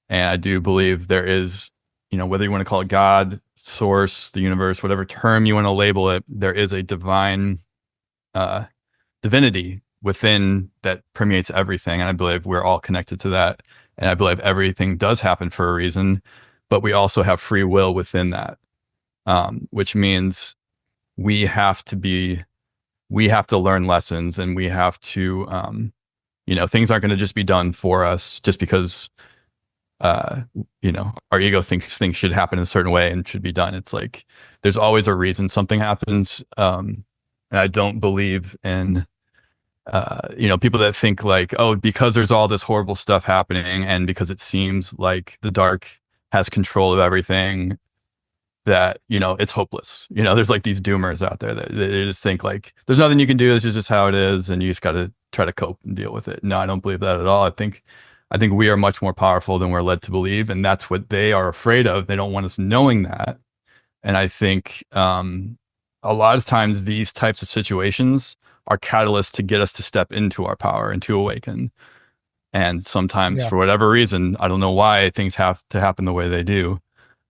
and I do believe there is, whether you want to call it God, source, the universe, whatever term you want to label it, there is a divine divinity within that permeates everything. And I believe we're all connected to that. And I believe everything does happen for a reason, but we also have free will within that, which means we have to learn lessons, and we have to, things aren't going to just be done for us just because, our ego thinks things should happen in a certain way and should be done. It's like, there's always a reason something happens. And I don't believe in, people that think like, oh, because there's all this horrible stuff happening, and because it seems like the dark has control of everything, that, it's hopeless. There's like these doomers out there that they just think like, there's nothing you can do. This is just how it is. And you just got to try to cope and deal with it. No, I don't believe that at all. I think we are much more powerful than we're led to believe. And that's what they are afraid of. They don't want us knowing that. And I think, a lot of times these types of situations are catalysts to get us to step into our power and to awaken. And sometimes for whatever reason, I don't know why things have to happen the way they do,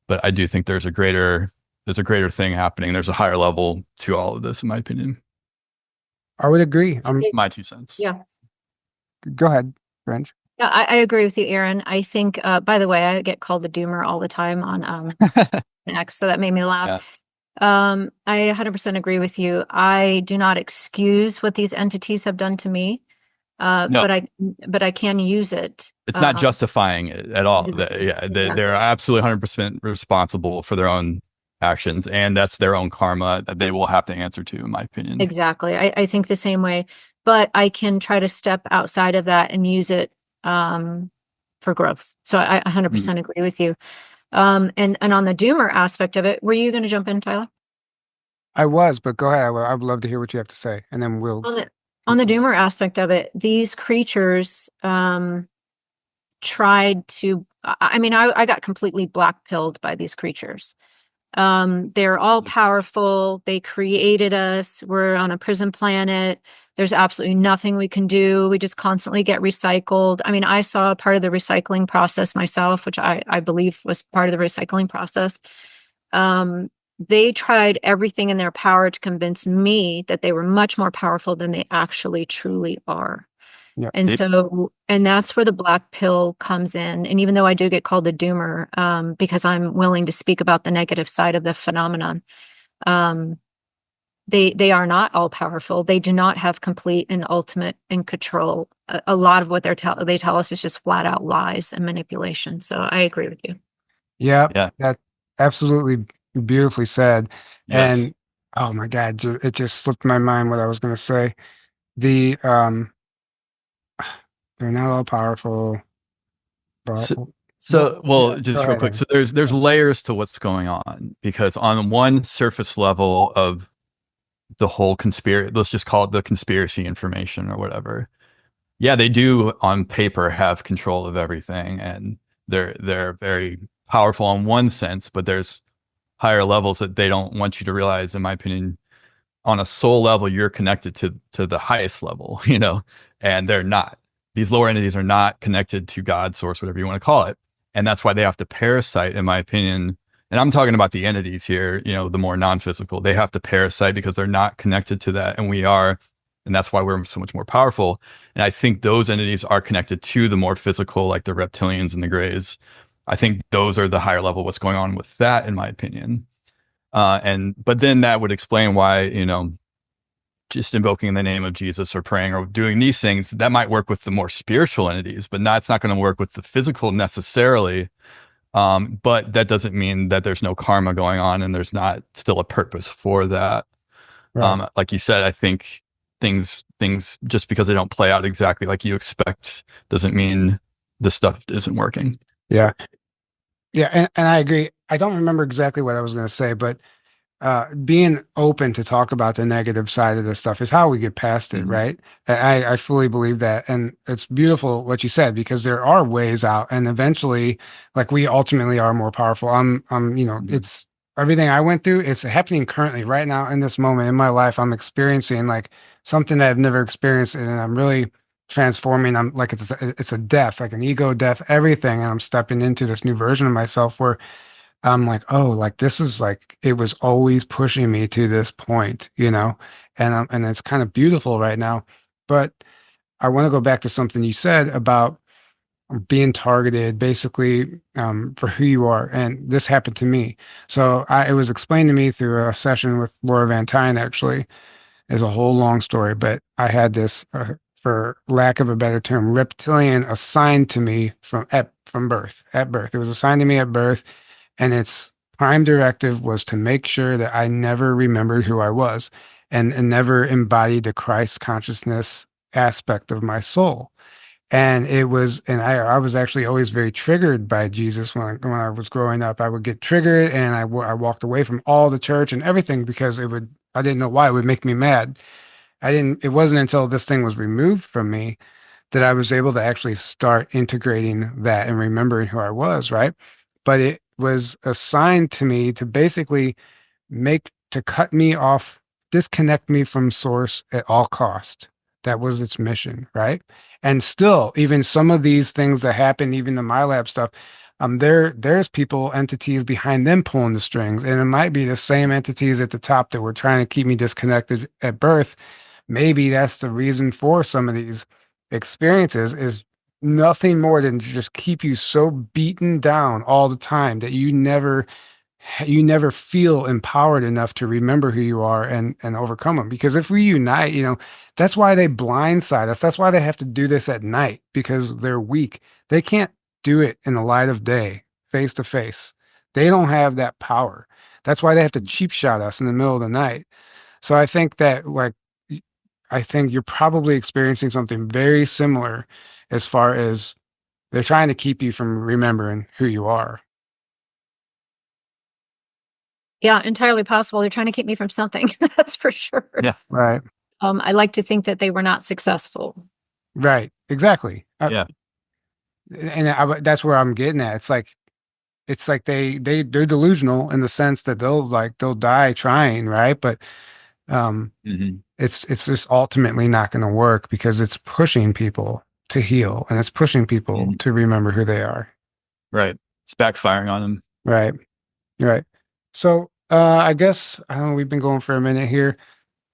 but I do think there's a greater thing happening. There's a higher level to all of this, in my opinion. I would agree. My 2 cents. Yeah. Go ahead, Fringe. Yeah, I agree with you, Aaron. I think, by the way, I get called the doomer all the time on X, so that made me laugh. Yeah. I 100% agree with you. I do not excuse what these entities have done to me, No. but I can use it. It's not justifying it at all. Exactly. They're absolutely 100% responsible for their own actions, and that's their own karma that they will have to answer to, in my opinion. Exactly. I think the same way, but I can try to step outside of that and use it for growth. So I 100% agree with you. And on the doomer aspect of it, were you going to jump in, Tyler? I was, but go ahead. I would love to hear what you have to say, and then we'll. On the doomer aspect of it, these creatures tried to. I mean, I got completely black-pilled by these creatures. They're all powerful. They created us. We're on a prison planet. There's absolutely nothing we can do. We just constantly get recycled. I mean, I saw part of the recycling process myself, which I believe was part of the recycling process. They tried everything in their power to convince me that they were much more powerful than they actually truly are. Yeah. And that's where the black pill comes in. And even though I do get called the doomer, because I'm willing to speak about the negative side of the phenomenon, they are not all powerful. They do not have complete and ultimate and control. A lot of what they tell us is just flat out lies and manipulation. So I agree with you. Yeah. That absolutely beautifully said. Yes. And oh my God, it just slipped my mind what I was going to say. They're not all powerful. But So, well, Yeah, go just real ahead, quick. Evan. So there's layers to what's going on, because on one surface level of the whole conspiracy, let's just call it the conspiracy information or whatever. Yeah, they do on paper have control of everything, and they're very powerful in one sense, but there's higher levels that they don't want you to realize, in my opinion. On a soul level, you're connected to the highest level, and they're not. These lower entities are not connected to God, source, whatever you want to call it. And that's why they have to parasite, in my opinion. And I'm talking about the entities here, the more non-physical. They have to parasite because they're not connected to that. And we are. And that's why we're so much more powerful. And I think those entities are connected to the more physical, like the reptilians and the grays. I think those are the higher level, what's going on with that, in my opinion. But then that would explain why, just invoking in the name of Jesus or praying or doing these things, that might work with the more spiritual entities, but it's not going to work with the physical necessarily. But that doesn't mean that there's no karma going on and there's not still a purpose for that. Right. Like you said, I think things just because they don't play out exactly like you expect doesn't mean the stuff isn't working. Yeah. Yeah. And I agree. I don't remember exactly what I was going to say, but being open to talk about the negative side of this stuff is how we get past it, Mhm. right? I fully believe that. And it's beautiful what you said, because there are ways out. And eventually, like, we ultimately are more powerful. Mhm. It's everything I went through, it's happening currently right now in this moment in my life. I'm experiencing like something that I've never experienced. And I'm really transforming. I'm like, it's a death, like an ego death, everything. And I'm stepping into this new version of myself where I'm like, oh, like this is like it was always pushing me to this point, and it's kind of beautiful right now. But I want to go back to something you said about being targeted, basically, for who you are, and this happened to me. So it was explained to me through a session with Laura Van Tyne. Actually, is a whole long story, but I had this, for lack of a better term, reptilian assigned to me from birth. At birth, it was assigned to me at birth, and its prime directive was to make sure that I never remembered who I was, and never embodied the Christ consciousness aspect of my soul. And I was actually always very triggered by Jesus when I was growing up. I would get triggered, and I walked away from all the church and everything because I didn't know why it would make me mad. It wasn't until this thing was removed from me that I was able to actually start integrating that and remembering who I was, right? But it was assigned to me to basically to cut me off, disconnect me from source at all cost. That was its mission, right? And still, even some of these things that happen, even the Milab stuff, there's people, entities behind them pulling the strings, and it might be the same entities at the top that were trying to keep me disconnected at birth. Maybe that's the reason for some of these experiences, is nothing more than to just keep you so beaten down all the time that you never feel empowered enough to remember who you are and overcome them. Because if we unite, that's why they blindside us. That's why they have to do this at night, because they're weak. They can't do it in the light of day, face to face. They don't have that power. That's why they have to cheap shot us in the middle of the night. So I think that, like, I think you're probably experiencing something very similar, as far as they're trying to keep you from remembering who you are. Yeah, entirely possible. They're trying to keep me from something. That's for sure. Yeah. Right. I like to think that they were not successful. Right. Exactly. Yeah. That's where I'm getting at. It's like they're delusional in the sense that they'll die trying, right? But Hmm. it's just ultimately not going to work, because it's pushing people to heal, and it's pushing people Hmm. to remember who they are. Right. It's backfiring on them. Right. Right. So I guess, I don't know, we've been going for a minute here.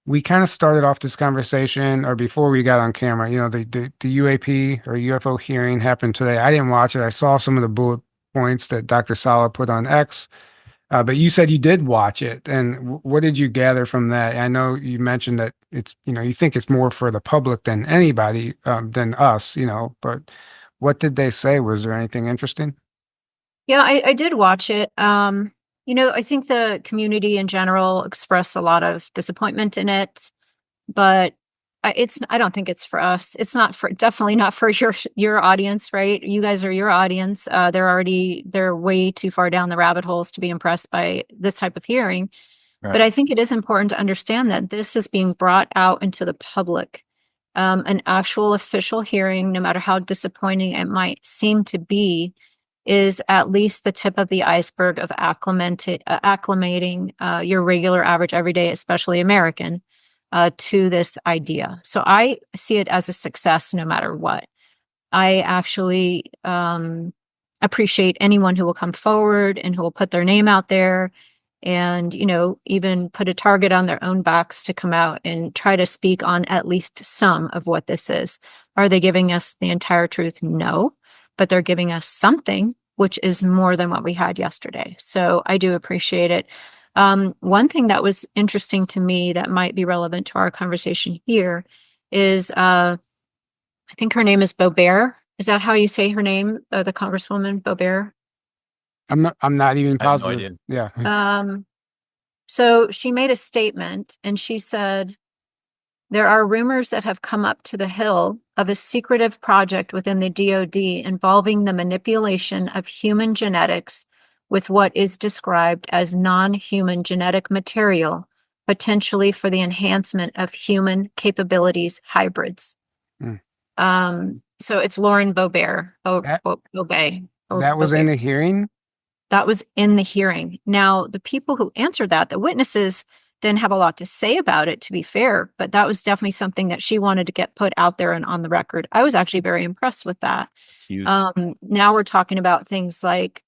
We kind of started off this conversation, or before we got on camera, the UAP or UFO hearing happened today. I didn't watch it. I saw some of the bullet points that Dr. Sala put on X, but you said you did watch it. And what did you gather from that? I know you mentioned that you think it's more for the public than anybody, than us, but what did they say? Was there anything interesting? Yeah, I did watch it. I think the community in general expressed a lot of disappointment in it, but I don't think it's for us. It's not for, definitely not for your audience, right? You guys are your audience. They're way too far down the rabbit holes to be impressed by this type of hearing. Right. But I think it is important to understand that this is being brought out into the public. An actual official hearing, no matter how disappointing it might seem to be, is at least the tip of the iceberg of acclimating your regular, average, everyday, especially American, to this idea. So I see it as a success no matter what. I actually appreciate anyone who will come forward and who will put their name out there and, even put a target on their own backs to come out and try to speak on at least some of what this is. Are they giving us the entire truth? No, but they're giving us something, which is more than what we had yesterday. So I do appreciate it. One thing that was interesting to me that might be relevant to our conversation here is, I think her name is Boebert. Is that how you say her name? The Congresswoman Boebert? I'm not even I have no positive. idea. Yeah. So she made a statement and she said, there are rumors that have come up to the Hill of a secretive project within the DoD involving the manipulation of human genetics with what is described as non-human genetic material, potentially for the enhancement of human capabilities hybrids. So it's Lauren Boebert. That was in the hearing? That was in the hearing. Now, the people who answered that, the witnesses, didn't have a lot to say about it, to be fair, but that was definitely something that she wanted to get put out there and on the record. I was actually very impressed with that. That's huge. Now we're talking about things like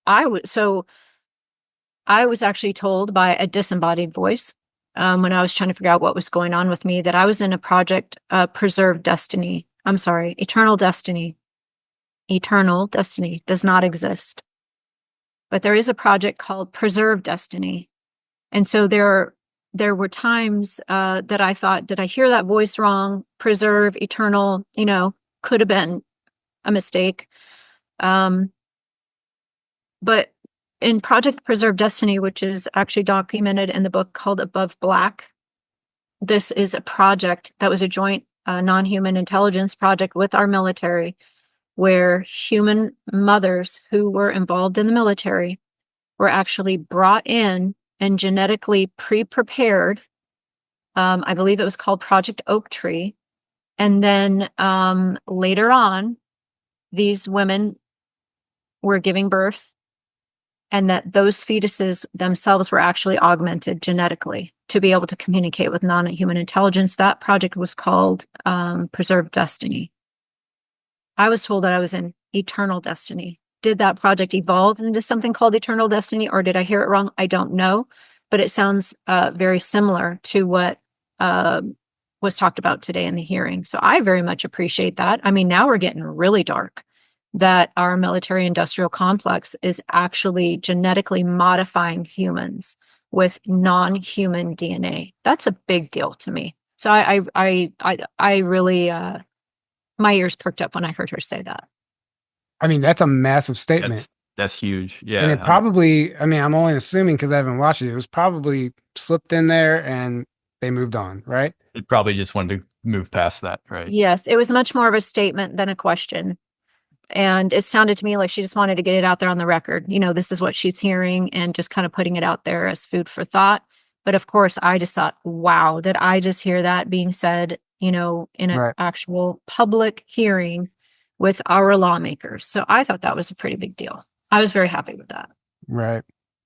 I was actually told by a disembodied voice when I was trying to figure out what was going on with me that I was in a project, Eternal Destiny. Eternal Destiny does not exist. But there is a project called Preserve Destiny. And so there were times that I thought, did I hear that voice wrong? Preserve, eternal, could have been a mistake. But in Project Preserve Destiny, which is actually documented in the book called Above Black, this is a project that was a joint non-human intelligence project with our military, where human mothers who were involved in the military were actually brought in and genetically pre-prepared. I believe it was called Project Oak Tree. And then later on, these women were giving birth, and that those fetuses themselves were actually augmented genetically to be able to communicate with non-human intelligence. That project was called Preserve Destiny. I was told that I was in Eternal Destiny. Did that project evolve into something called Eternal Destiny, or did I hear it wrong? I don't know, but it sounds very similar to what was talked about today in the hearing. So I very much appreciate that. I mean, now we're getting really dark, that our military industrial complex is actually genetically modifying humans with non-human DNA. That's a big deal to me. So I really, my ears perked up when I heard her say that. I mean, that's a massive statement. That's huge. Yeah. And it probably, I'm only assuming because I haven't watched it. It was probably slipped in there and they moved on, right? It probably just wanted to move past that, right? Yes, it was much more of a statement than a question. And it sounded to me like she just wanted to get it out there on the record. This is what she's hearing and just kind of putting it out there as food for thought. But of course, I just thought, wow, did I just hear that being said, in an actual public hearing with our lawmakers? So I thought that was a pretty big deal. I was very happy with that. Right.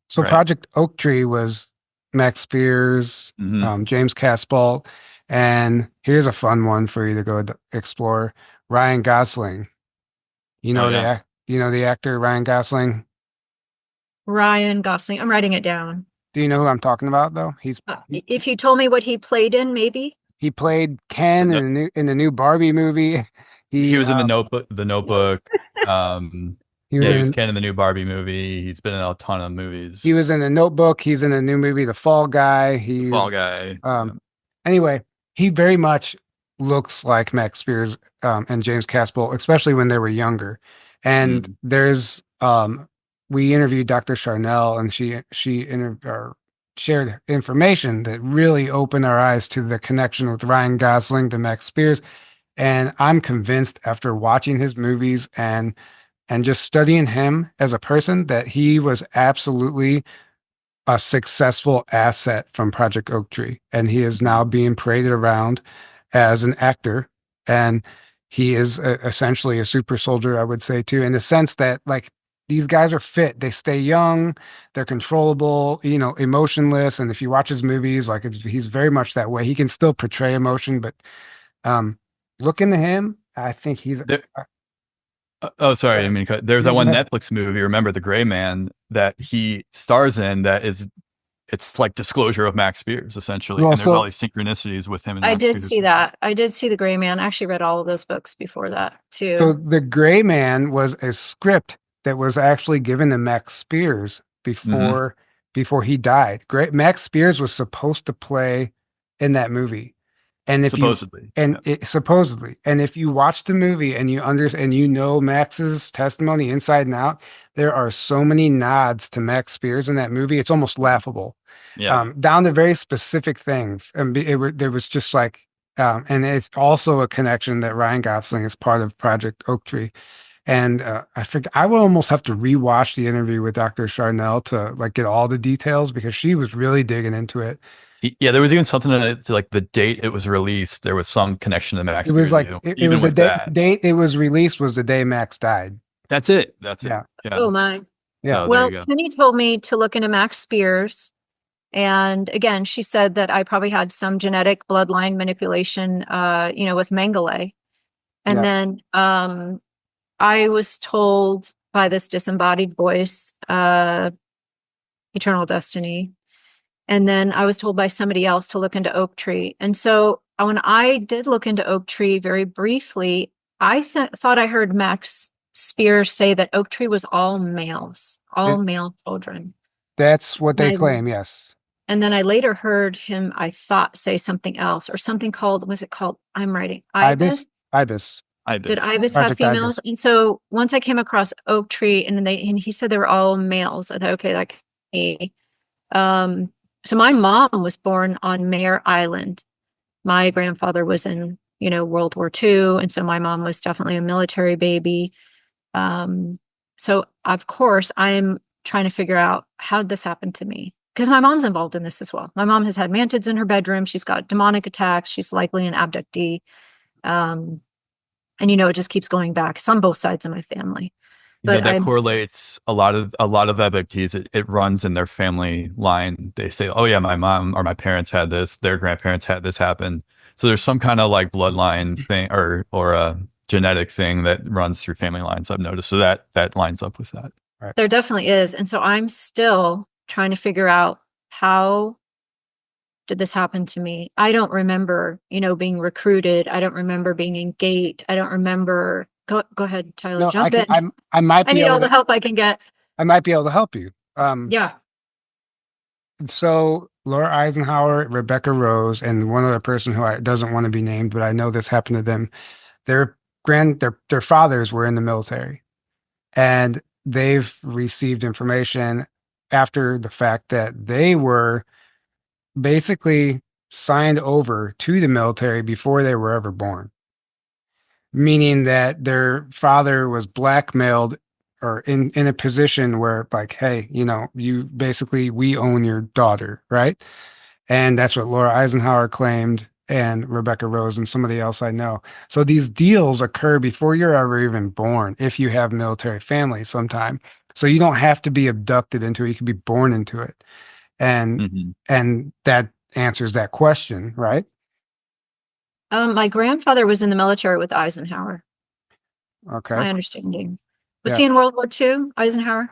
So Project Oak Tree was Max Spears, James Caspalt, and here's a fun one for you to go explore: Ryan Gosling. The actor Ryan Gosling. Ryan Gosling. I'm writing it down. Do you know who I'm talking about, though? If you told me what he played in, maybe. He played Ken in the new Barbie movie. He was in the Notebook. He was Ken in the new Barbie movie. He's been in a ton of movies. He was in The Notebook. He's in a new movie, The Fall Guy. Anyway, he very much looks like Max Spears and James Caspel, especially when they were younger. And there's we interviewed Dr. Charnel, and she shared information that really opened our eyes to the connection with Ryan Gosling to Max Spears. And I'm convinced after watching his movies and just studying him as a person that he was absolutely a successful asset from Project Oak Tree. And he is now being paraded around as an actor. And he is essentially a super soldier, I would say, too, in the sense that, like, these guys are fit. They stay young. They're controllable, emotionless. And if you watch his movies, like, he's very much that way. He can still portray emotion, but um, look into him. I think he's. Oh, sorry. I mean, there's No, that go one ahead. Netflix movie, remember, The Gray Man, that he stars in, it's like Disclosure of Max Spears, essentially. Well, And there's all so these synchronicities with him and I Max did see Spears. that. I did see The Gray Man. I actually read all of those books before that So too. the Gray Man was a script that was actually given to Max Spears Hmm. before he died. Great Max Spears was supposed to play in that movie. And if you Supposedly. and Yeah. it supposedly, and if you watch the movie and you know Max's testimony inside and out, there are so many nods to Max Spears in that movie. It's almost laughable, Yeah. down to very specific things. And there was just like, and it's also a connection that Ryan Gosling is part of Project Oak Tree. And I think I will almost have to rewatch the interview with Dr. Charnel to like get all the details because she was really digging into it. Yeah, there was even something to like the date it was released. There was some connection to Max It was Spears, like it even was the with that. date it was released was the day Max died. That's it. That's it. Yeah. Yeah. Oh my. Yeah. So there you Well, go. Penny told me to look into Max Spears. And again, she said that I probably had some genetic bloodline manipulation, with Mengele. And Yeah. then I was told by this disembodied voice, Eternal Destiny. And then I was told by somebody else to look into Oak Tree. And so when I did look into Oak Tree very briefly, I thought I heard Max Spears say that Oak Tree was all males, all It, male children. that's what And they I claim, yes. and then I later heard him, I thought, say something else or something called, was it called, I'm writing, Ibis, Ibis? Ibis, Did Ibis. Ibis have Project Ibis. females? And so once I came across Oak Tree and he said they were all males, I thought, okay, that could be. So my mom was born on Mare Island. My grandfather was in, World War II. And so my mom was definitely a military baby. So of course I'm trying to figure out how did this happen to me? Because my mom's involved in this as well. My mom has had mantids in her bedroom. She's got demonic attacks. She's likely an abductee. And it just keeps going back. It's on both sides of my family. But That I'm correlates a lot of abductees. It runs in their family line. They say, "Oh yeah, my mom or my parents had this. Their grandparents had this happen." So there's some kind of like bloodline thing or a genetic thing that runs through family lines. I've noticed. So that lines up with that. Right. There definitely is. And so I'm still trying to figure out how did this happen to me? I don't remember, being recruited. I don't remember being in gate. I don't remember. Go ahead, Tyler, No, jump in. I might I be need able all the to help I can get. I might be able to help you. Yeah. So Laura Eisenhower, Rebecca Rose, and one other person who doesn't want to be named, but I know this happened to them. Their fathers were in the military, and they've received information after the fact that they were basically signed over to the military before they were ever born, meaning that their father was blackmailed or in a position where like, hey, you basically, we own your daughter, right? And that's what Laura Eisenhower claimed and Rebecca Rose and somebody else I know. So these deals occur before you're ever even born if you have military family sometime. So you don't have to be abducted into it. You can be born into it. And Hmm. and that answers that question, right? My grandfather was in the military with Eisenhower. That's Okay. my understanding. Was Yeah. he in World War II, Eisenhower?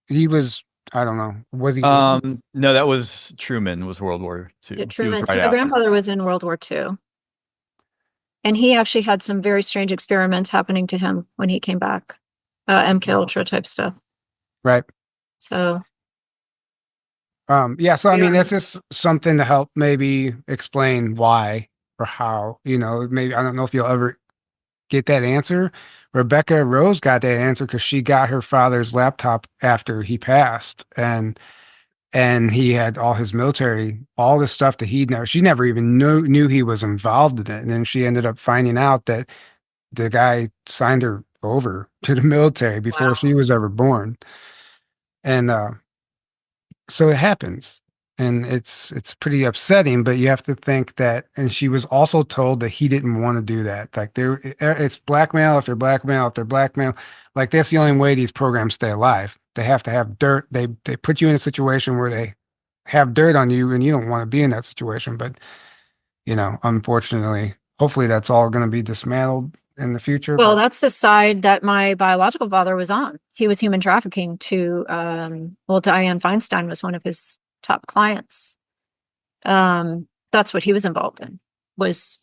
He was, I don't know, was he? No, that was Truman. Was World War II. Yeah, He was Truman. right So my after. grandfather was in World War II. And he actually had some very strange experiments happening to him when he came back. MK Ultra type stuff. Right. So Yeah, so I mean, Yeah. that's just something to help maybe explain why or how, maybe I don't know if you'll ever get that answer. Rebecca Rose got that answer because she got her father's laptop after he passed. And and he had all his military, all this stuff that she never even knew he was involved in it. And then she ended up finding out that the guy signed her over to the military before Wow. she was ever born. And so it happens. And it's pretty upsetting, but you have to think that, and she was also told that he didn't want to do that. Like it's blackmail after blackmail after blackmail. Like that's the only way these programs stay alive. They have to have dirt. They put you in a situation where they have dirt on you, and you don't want to be in that situation. But unfortunately, hopefully that's all going to be dismantled in the future. Well, that's the side that my biological father was on. He was human trafficking to Dianne Feinstein was one of his top clients. That's what he was involved in, was,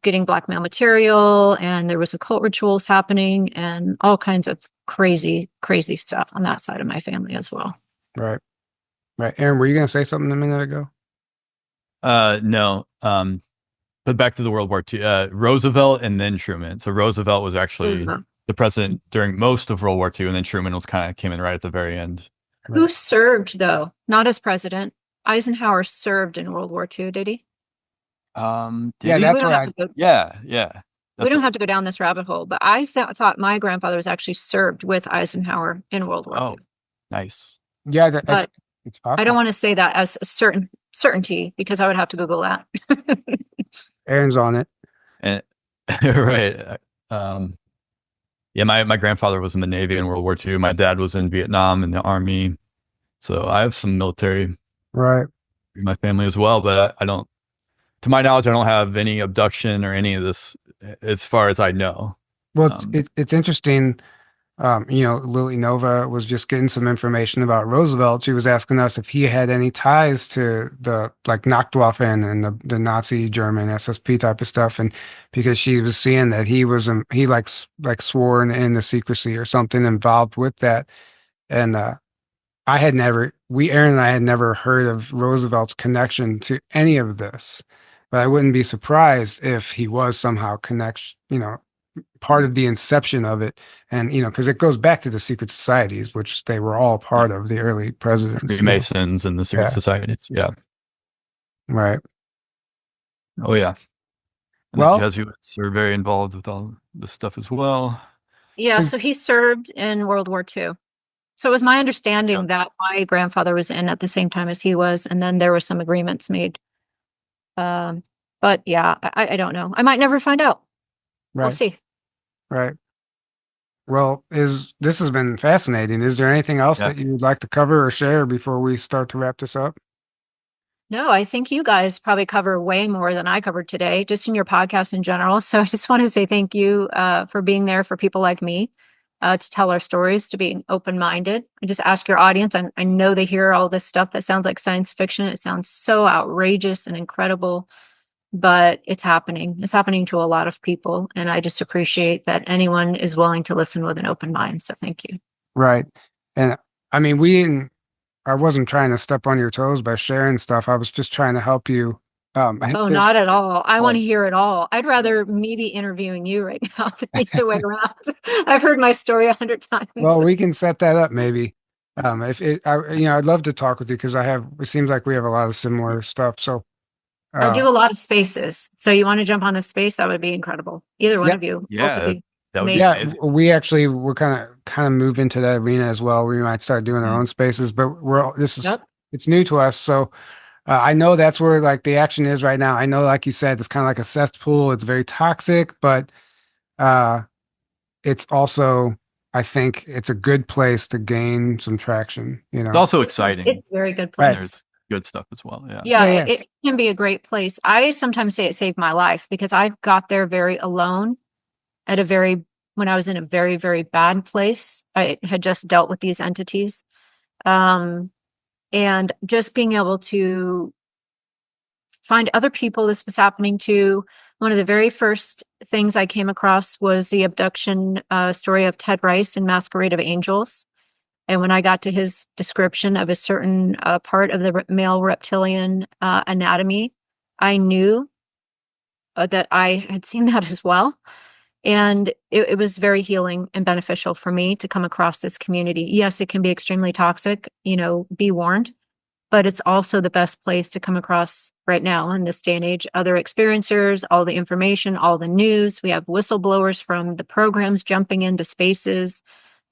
getting blackmail material, and there was occult rituals happening and all kinds of crazy, crazy stuff on that side of my family as well. Right. Right. Aaron, were you going to say something a minute ago? No. But back to the World War II, Roosevelt and then Truman. So Roosevelt was actually the president during most of World War II, and then Truman was came in right at the very end. Who served, though? Not as president. Eisenhower served in World War II, did he? That's right. Yeah. We don't have to go down this rabbit hole, but I thought my grandfather was actually served with Eisenhower in World War II. Nice. Yeah, but it's possible. I don't want to say that as a certainty because I would have to Google that. Aaron's on it. Right. My grandfather was in the Navy in World War II. My dad was in Vietnam in the Army. So I have some military in my family as well, but I don't, to my knowledge, I don't have any abduction or any of this as far as I know. Well, it's interesting. Lily Nova was just getting some information about Roosevelt. She was asking us if he had any ties to the Nachtwaffen and the Nazi German SSP type of stuff, and because she was seeing that he was sworn in the secrecy or something involved with that, and Aaron and I had never heard of Roosevelt's connection to any of this, but I wouldn't be surprised if he was somehow part of the inception of it. And, because it goes back to the secret societies, which they were all part of, the early presidents. Freemasons and the secret societies. Yeah. Right. Oh, yeah. And well, the Jesuits are very involved with all this stuff as well. Yeah, so he served in World War II. So it was my understanding that my grandfather was in at the same time as he was, and then there were some agreements made. But yeah, I don't know. I might never find out. Right. We'll see. Right. Well, this has been fascinating. Is there anything else that you would like to cover or share before we start to wrap this up? No, I think you guys probably cover way more than I covered today, just in your podcast in general. So I just want to say thank you for being there for people like me, to tell our stories, to being open-minded. I just ask your audience. I know they hear all this stuff that sounds like science fiction. It sounds so outrageous and incredible, but it's happening. It's happening to a lot of people. And I just appreciate that anyone is willing to listen with an open mind. So thank you. Right. And I mean, I wasn't trying to step on your toes by sharing stuff. I was just trying to help you. Not at all. I want to hear it all. I'd rather me be interviewing you right now than the way around. I've heard my story 100 times. Well, we can set that up maybe. I'd love to talk with you because it seems like we have a lot of similar stuff. So I do a lot of spaces. So you want to jump on a space? That would be incredible. Either one of you. Yeah. We actually we're kind of move into that arena as well. We might start doing our own spaces, but it's new to us. So I know that's where the action is right now. I know, like you said, it's kind of like a cesspool. It's very toxic, but it's also, I think it's a good place to gain some traction. It's also exciting. It's a very good place. There's good stuff as well. Yeah. It can be a great place. I sometimes say it saved my life because I got there very alone when I was in a very, very bad place. I had just dealt with these entities. And just being able to find other people this was happening to. One of the very first things I came across was the abduction story of Ted Rice in Masquerade of Angels. And when I got to his description of a certain part of the male reptilian anatomy, I knew that I had seen that as well. And it was very healing and beneficial for me to come across this community. Yes, it can be extremely toxic, be warned. but it's also the best place to come across right now in this day and age, other experiencers, all the information, all the news. We have whistleblowers from the programs jumping into spaces.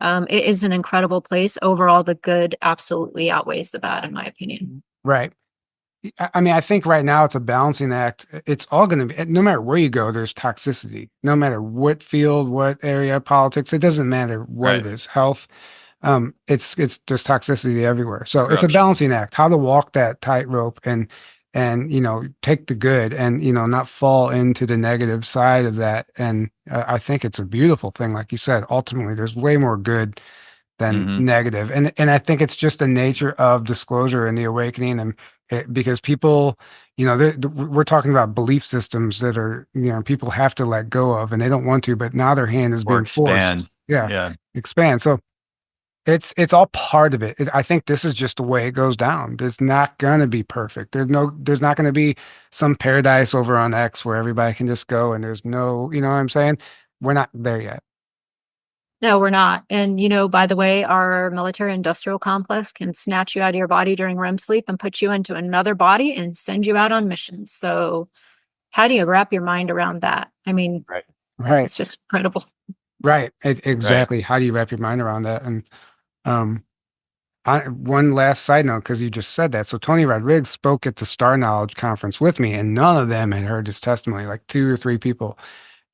It is an incredible place. Overall, the good absolutely outweighs the bad, in my opinion. Right. I mean, I think right now it's a balancing act. It's all going to be, no matter where you go, there's toxicity. No matter what field, what area, politics, it doesn't matter what it is, health. It's there's toxicity everywhere. So it's a balancing act, how to walk that tightrope and take the good and not fall into the negative side of that. And I think it's a beautiful thing, like you said. Ultimately, there's way more good than negative. And I think it's just the nature of disclosure and the awakening, and because people, we're talking about belief systems that are, people have to let go of, and they don't want to, but now their hand is being forced. Yeah. Expand. So it's all part of it. I think this is just the way it goes down. It's not gonna be perfect. There's not gonna be some paradise over on X where everybody can just go and there's no, you know what I'm saying? We're not there yet. No, we're not. And, by the way, our military industrial complex can snatch you out of your body during REM sleep and put you into another body and send you out on missions. So how do you wrap your mind around that? I mean, right. It's just incredible. Right. Exactly. Right. How do you wrap your mind around that? And one last side note, because you just said that. So Tony Rodriguez spoke at the Star Knowledge Conference with me, and none of them had heard his testimony, like 2 or 3 people.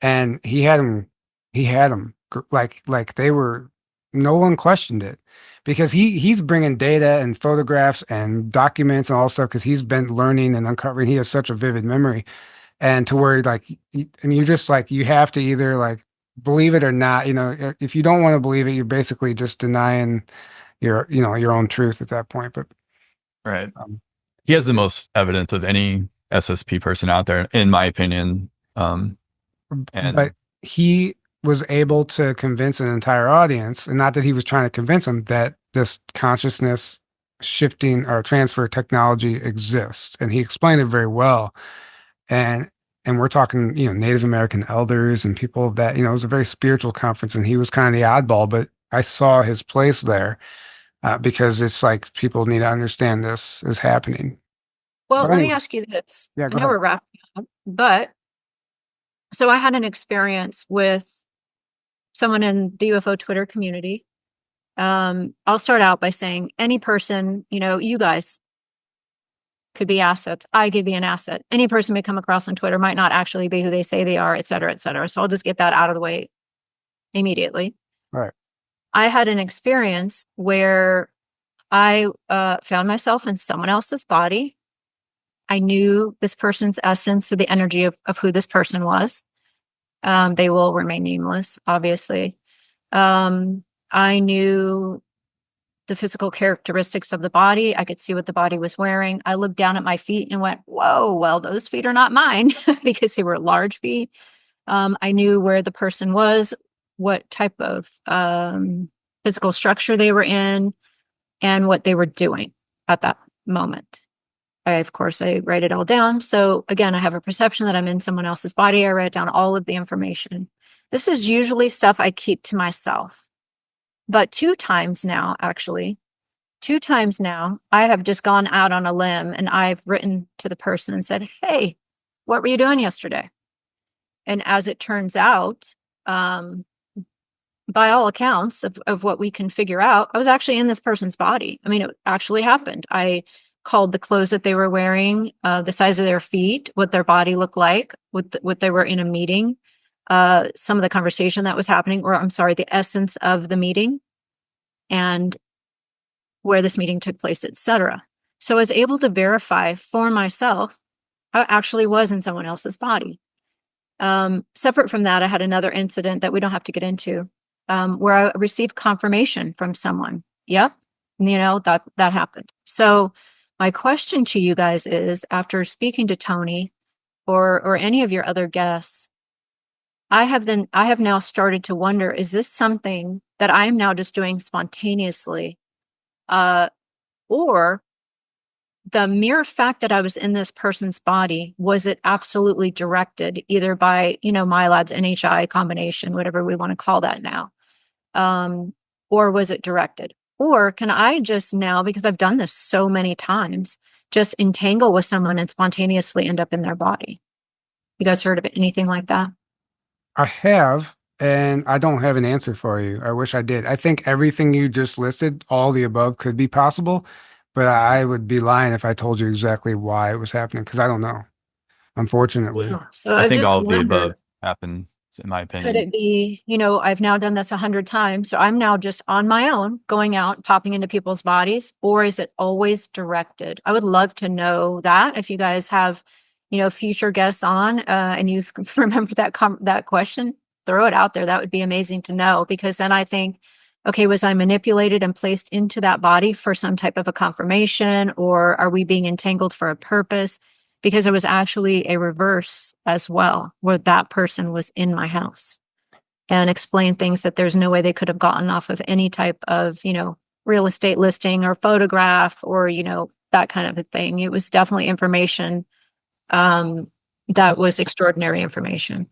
And he had them like they were, no one questioned it, because he's bringing data and photographs and documents and all stuff, because he's been learning and uncovering. He has such a vivid memory, and to where and you're just like, you have to either believe it or not. If you don't want to believe it, you're basically just denying your own truth at that point. But right, he has the most evidence of any SSP person out there, in my opinion. But he was able to convince an entire audience, and not that he was trying to convince them, that this consciousness shifting or transfer technology exists, and he explained it very well. And we're talking, Native American elders and people that, it was a very spiritual conference, and he was kind of the oddball, but I saw his place there, because it's like, people need to understand this is happening. Well, let me ask you this. Yeah, I know we're wrapping up, but so I had an experience with someone in the UFO Twitter community. I'll start out by saying, any person, you guys could be assets. I could be an asset. Any person may come across on Twitter might not actually be who they say they are, et cetera, et cetera. So I'll just get that out of the way immediately. Right. I had an experience where I found myself in someone else's body. I knew this person's essence, so the energy of who this person was. They will remain nameless, obviously. I knew the physical characteristics of the body. I could see what the body was wearing. I looked down at my feet and went, whoa, well, those feet are not mine, because they were large feet. I knew where the person was, what type of physical structure they were in, and what they were doing at that moment. Of course, I write it all down. So again, I have a perception that I'm in someone else's body. I write down all of the information. This is usually stuff I keep to myself. But 2 times now, I have just gone out on a limb, and I've written to the person and said, hey, what were you doing yesterday? And as it turns out, by all accounts of what we can figure out, I was actually in this person's body. I mean, it actually happened. I called the clothes that they were wearing, the size of their feet, what their body looked like, what they were in a meeting, some of the conversation that was happening, or I'm sorry, the essence of the meeting, and where this meeting took place, etc. So I was able to verify for myself how it actually was in someone else's body. Separate from that, I had another incident that we don't have to get into, where I received confirmation from someone. Yep, that happened. So my question to you guys is, after speaking to Tony or any of your other guests, I have now started to wonder, is this something that I'm now just doing spontaneously? Or the mere fact that I was in this person's body, was it absolutely directed either by, Milabs, NHI combination, whatever we want to call that now? Or was it directed? Or can I just now, because I've done this so many times, just entangle with someone and spontaneously end up in their body? You guys heard of anything like that? I have, and I don't have an answer for you. I wish I did. I think everything you just listed, all the above, could be possible, but I would be lying if I told you exactly why it was happening because I don't know, unfortunately. Yeah. So I I think just all of the above wonder, happen, in my could opinion. it be, I've now done this 100 times, so I'm now just on my own going out, popping into people's bodies, or is it always directed? I would love to know that if you guys have, future guests on, and you remember that question, throw it out there. That would be amazing to know, because then I think, okay, was I manipulated and placed into that body for some type of a confirmation, or are we being entangled for a purpose? Because it was actually a reverse as well, where that person was in my house and explained things that there's no way they could have gotten off of any type of, real estate listing or photograph or, that kind of a thing. It was definitely information that was extraordinary information.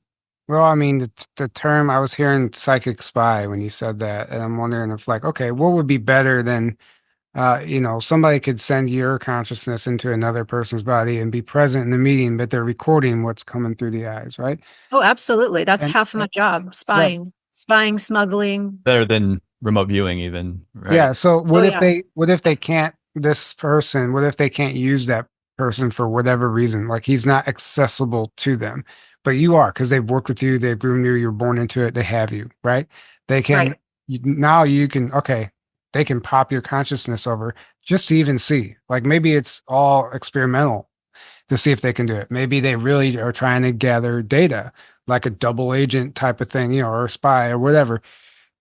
Well, I mean, the term I was hearing psychic spy when you said that, and I'm wondering if, like, okay, what would be better than somebody could send your consciousness into another person's body and be present in the meeting, but they're recording what's coming through the eyes, right? Oh, absolutely. That's And, half of my job. right. Spying, smuggling. Better than remote viewing, even, Yeah. right? So Oh, what yeah. if they can't, this person, what if they can't use that person for whatever reason? Like he's not accessible to them, but you are because they've worked with you, they've groomed you, you're born into it, they have you, right? They can, Right. now you can, okay, they can pop your consciousness over just to even see. Like maybe it's all experimental to see if they can do it. Maybe they really are trying to gather data, like a double agent type of thing, or a spy or whatever,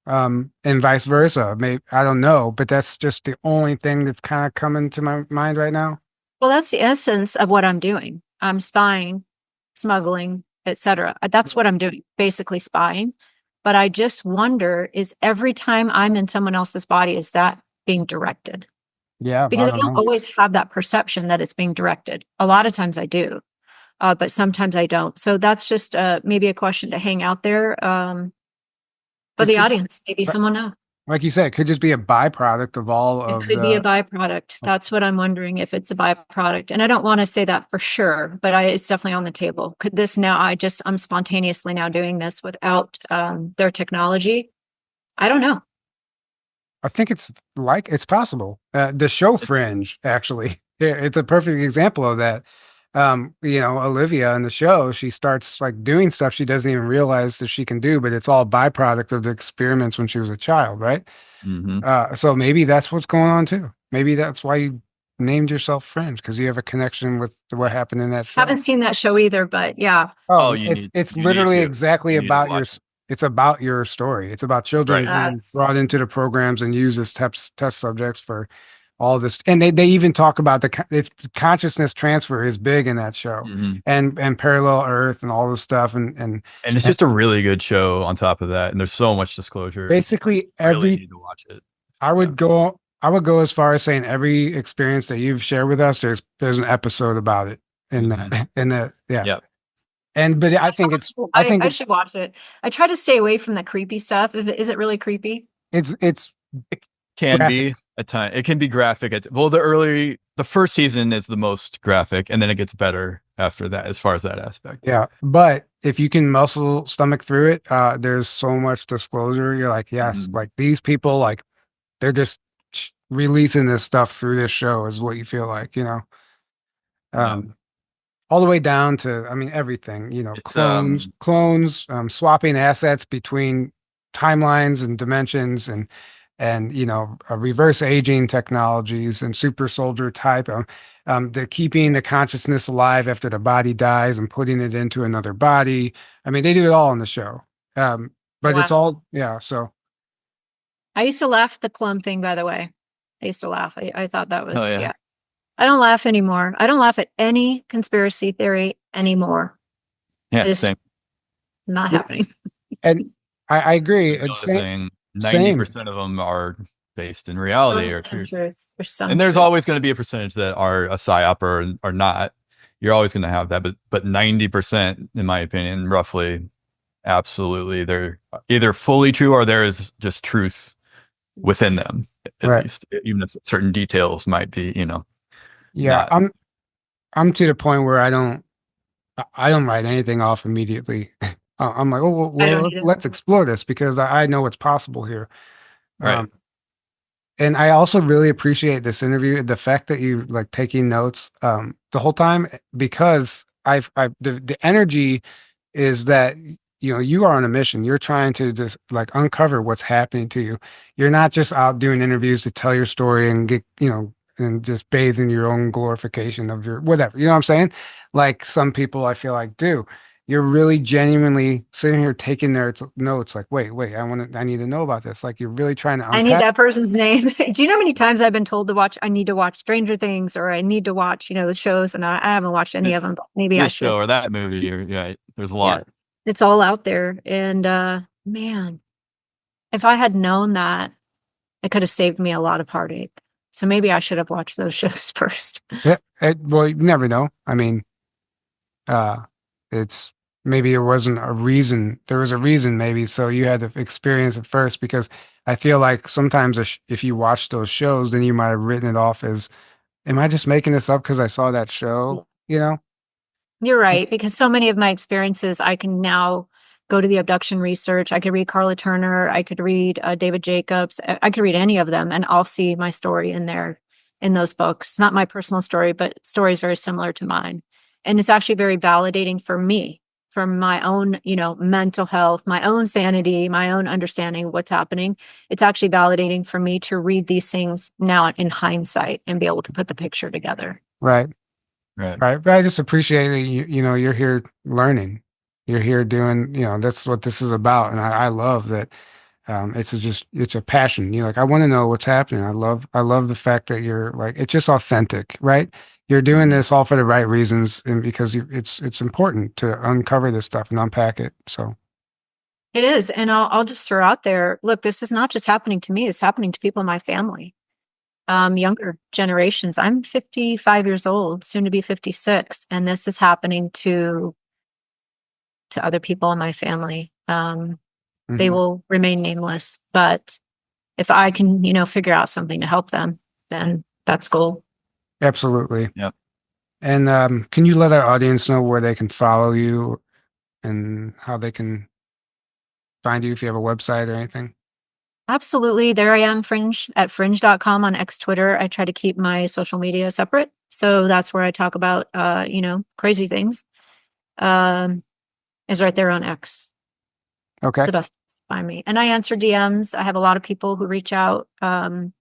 and vice versa. Maybe I don't know, but that's just the only thing that's kind of coming to my mind right now. Well, that's the essence of what I'm doing. I'm spying, smuggling, etc. That's what I'm doing, basically spying. But I just wonder, is every time I'm in someone else's body, is that being directed? Yeah, I Because I don't don't know. always have that perception that it's being directed. A lot of times I do, but sometimes I don't. So that's just maybe a question to hang out there for It the could, audience. Maybe someone knows. like you said, it could just be a byproduct of all It of could be a the. byproduct. That's what I'm wondering, if it's a byproduct. And I don't want to say that for sure, but it's definitely on the table. Could this now, I'm spontaneously now doing this without their technology? I don't know. I think it's possible. The show Fringe, actually, yeah, it's a perfect example of that. Olivia in the show, she starts like doing stuff she doesn't even realize that she can do, but it's all byproduct of the experiments when she was a child, right? Mm-hmm. So maybe that's what's going on too. Maybe that's why you named yourself Fringe because you have a connection with what happened in that show. Haven't seen that show either, but yeah, Oh, Oh, you it's need it's you need literally to exactly you need to about watch it. it's about your story. It's about children Right. being that's brought into the programs and used as test subjects for all this. And they even talk about it's consciousness transfer is big in that show, Mm-hmm. and parallel Earth and all this stuff And it's and just a really good show on top of that. And there's so much disclosure. basically Really every need to watch it. I Yeah. would go I would go as far as saying every experience that you've shared with us, there's an episode about it in Mhm. that in the yeah. Yep. And but I should watch it. I try to stay away from the creepy stuff. Is it really creepy? it's Can graphic. be a time. It can be graphic. Well, the first season is the most graphic, and then it gets better after that, as far as that aspect. Yeah, but if you can muscle stomach through it, there's so much disclosure. You're like, yes, Mhm. like these people, like they're just releasing this stuff through this show is what you feel like, Yeah. um, all the way down to, I mean, everything, It's clones, swapping assets between timelines and dimensions and reverse aging technologies and super soldier type the keeping the consciousness alive after the body dies and putting it into another body. I mean, they do it all in the show. But it's Wow. all, yeah. So I used to laugh at the clone thing, by the way. I used to laugh. I thought that oh was, yeah. yeah. I don't laugh anymore. I don't laugh at any conspiracy theory anymore. Yeah, It is same. not happening. and I agree. I'm It's same, noticing same. 90% of them are based in reality or Some true. truth. There's some And there's truth. always going to be a percentage that are a psyop or not. You're always going to have that, but 90%, in my opinion, roughly, absolutely, they're either fully true or there is just truth within them. at Right. least, even if certain details might be, Yeah. not I'm to the point where I don't write anything off immediately. I'm like, oh, I don't well, either. let's explore this because I know what's possible here. right. Um, and I also really appreciate this interview, the fact that you like taking notes the whole time because the energy is that you are on a mission. You're trying to just like uncover what's happening to you. You're not just out doing interviews to tell your story and get and just bathe in your own glorification of your whatever. You know what I'm saying? Like some people I feel like do. You're really genuinely sitting here taking their notes. Like, wait, I need to know about this. Like, you're really trying to I need unpack. that person's name. Do you know how many times I've been told to watch? I need to watch Stranger Things, or I need to watch, the shows, and I haven't watched any This, of them. But maybe I this should. show or that movie, or yeah, there's a Yeah, lot. it's all out there, and man, if I had known that, it could have saved me a lot of heartache. So maybe I should have watched those shows first. Yeah, well, you never know. I mean, uh, it's maybe there wasn't a reason. There was a reason, maybe. So you had to experience it first because I feel like sometimes if you watch those shows, then you might have written it off as, am I just making this up because I saw that show? You know? You're So, right, because so many of my experiences, I can now go to the abduction research. I could read Carla Turner. I could read David Jacobs. I could read any of them, and I'll see my story in there in those books. Not my personal story, but stories very similar to mine. And it's actually very validating for me, for my own, mental health, my own sanity, my own understanding of what's happening. It's actually validating for me to read these things now in hindsight and be able to put the picture together. right. Right. Right. But I just appreciate that you're here learning. You're here doing, that's what this is about. And I love that it's a passion. You're like, I want to know what's happening. I love the fact that you're like, it's just authentic, right? You're doing this all for the right reasons and because it's important to uncover this stuff and unpack it. So It is. And I'll just throw out there, look, this is not just happening to me, it's happening to people in my family. Younger generations. I'm 55 years old, soon to be 56, and this is happening to other people in my family. They mhm, will remain nameless, but if I can, figure out something to help them, then that's goal. absolutely. Yep. And can you let our audience know where they can follow you and how they can find you if you have a website or anything? Absolutely. There I am, Fringe at fringe.com on X Twitter. I try to keep my social media separate. So that's where I talk about crazy things. Is right there on X. Okay. It's the best place to find me. And I answer DMs. I have a lot of people who reach out. And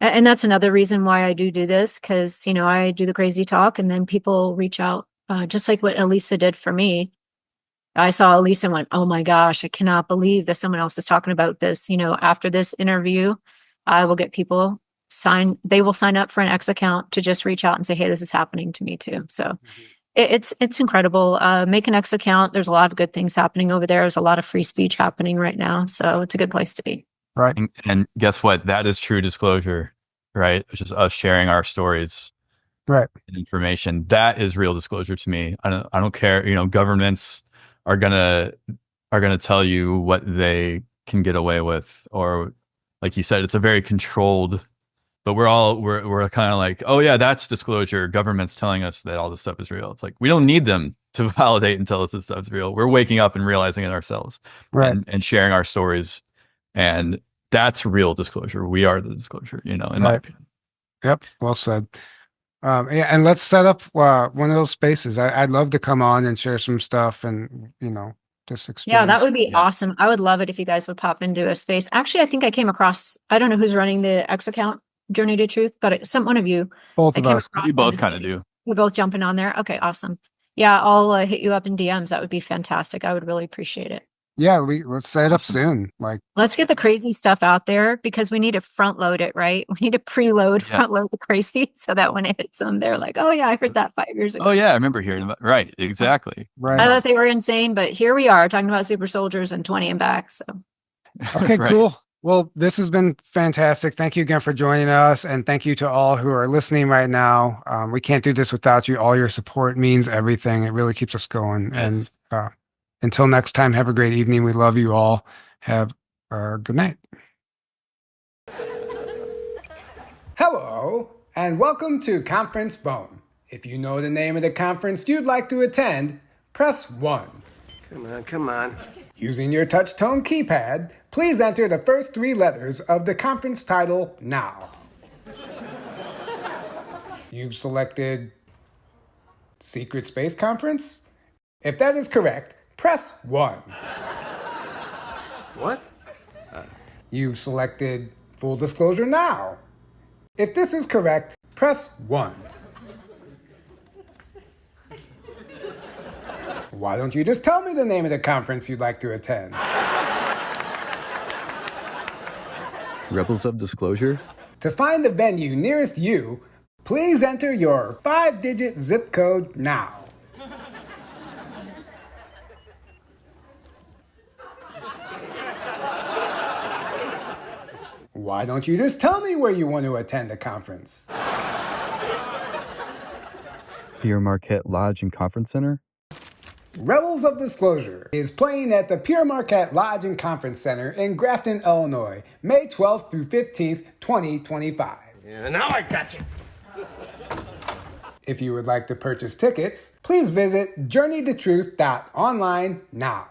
that's another reason why I do this, because, I do the crazy talk and then people reach out, just like what Elisa did for me. I saw Elisa and went, oh my gosh, I cannot believe that someone else is talking about this. After this interview, I will get people they will sign up for an X account to just reach out and say, hey, this is happening to me too. So it's incredible. Make an X account. There's a lot of good things happening over there. There's a lot of free speech happening right now. So it's a good place to be. Right. And guess what? That is true disclosure, right? It's just us sharing our stories Right. and information. That is real disclosure to me. I don't care. Governments are gonna tell you what they can get away with, or like you said, it's a very controlled. But we're kind of like, oh yeah, that's disclosure. Government's telling us that all this stuff is real. It's like we don't need them to validate and tell us this stuff's real. We're waking up and realizing it ourselves, Right. and sharing our stories, and that's real disclosure. We are the disclosure, in my Right. opinion. Yep. Well said. Yeah, and let's set up one of those spaces. I'd love to come on and share some stuff and, just Yeah, that exchange. would be Yeah. awesome. I would love it if you guys would pop into a space. Actually, I think I came across, I don't know who's running the X account, Journey to Truth, but one of you, Both I of came us. across We in both this kind of space. do. We're both jumping on there. Okay, awesome. Yeah, I'll hit you up in DMs. That would be fantastic. I would really appreciate it. Yeah, let's set it up Awesome. soon. Like, Let's get the crazy stuff out there because we need to front load it, right? We need to preload, Yeah. front load the crazy so that when it hits them, they're like, oh yeah, I heard that 5 years ago. Oh yeah, I remember hearing about. Right. Exactly. right. I thought they were insane, but here we are talking about super soldiers and 20 and back. So Okay, Right. cool. Well, this has been fantastic. Thank you again for joining us. And thank you to all who are listening right now. We can't do this without you. All your support means everything. It really keeps us going. And until next time, have a great evening. We love you all. Have a good night. Hello, and welcome to Conference Phone. If you know the name of the conference you'd like to attend, press 1. Come on. Using your touch-tone keypad, please enter the first 3 letters of the conference title now. You've selected Secret Space Conference? If that is correct, press 1. What? You've selected Full Disclosure Now. If this is correct, press 1. Why don't you just tell me the name of the conference you'd like to attend? Rebels of Disclosure? To find the venue nearest you, please enter your 5-digit zip code now. Why don't you just tell me where you want to attend the conference? Pierre Marquette Lodge and Conference Center? Rebels of Disclosure is playing at the Pierre Marquette Lodge and Conference Center in Grafton, Illinois, May 12th through 15th, 2025. Yeah, now I got you. If you would like to purchase tickets, please visit journeytotruth.online now.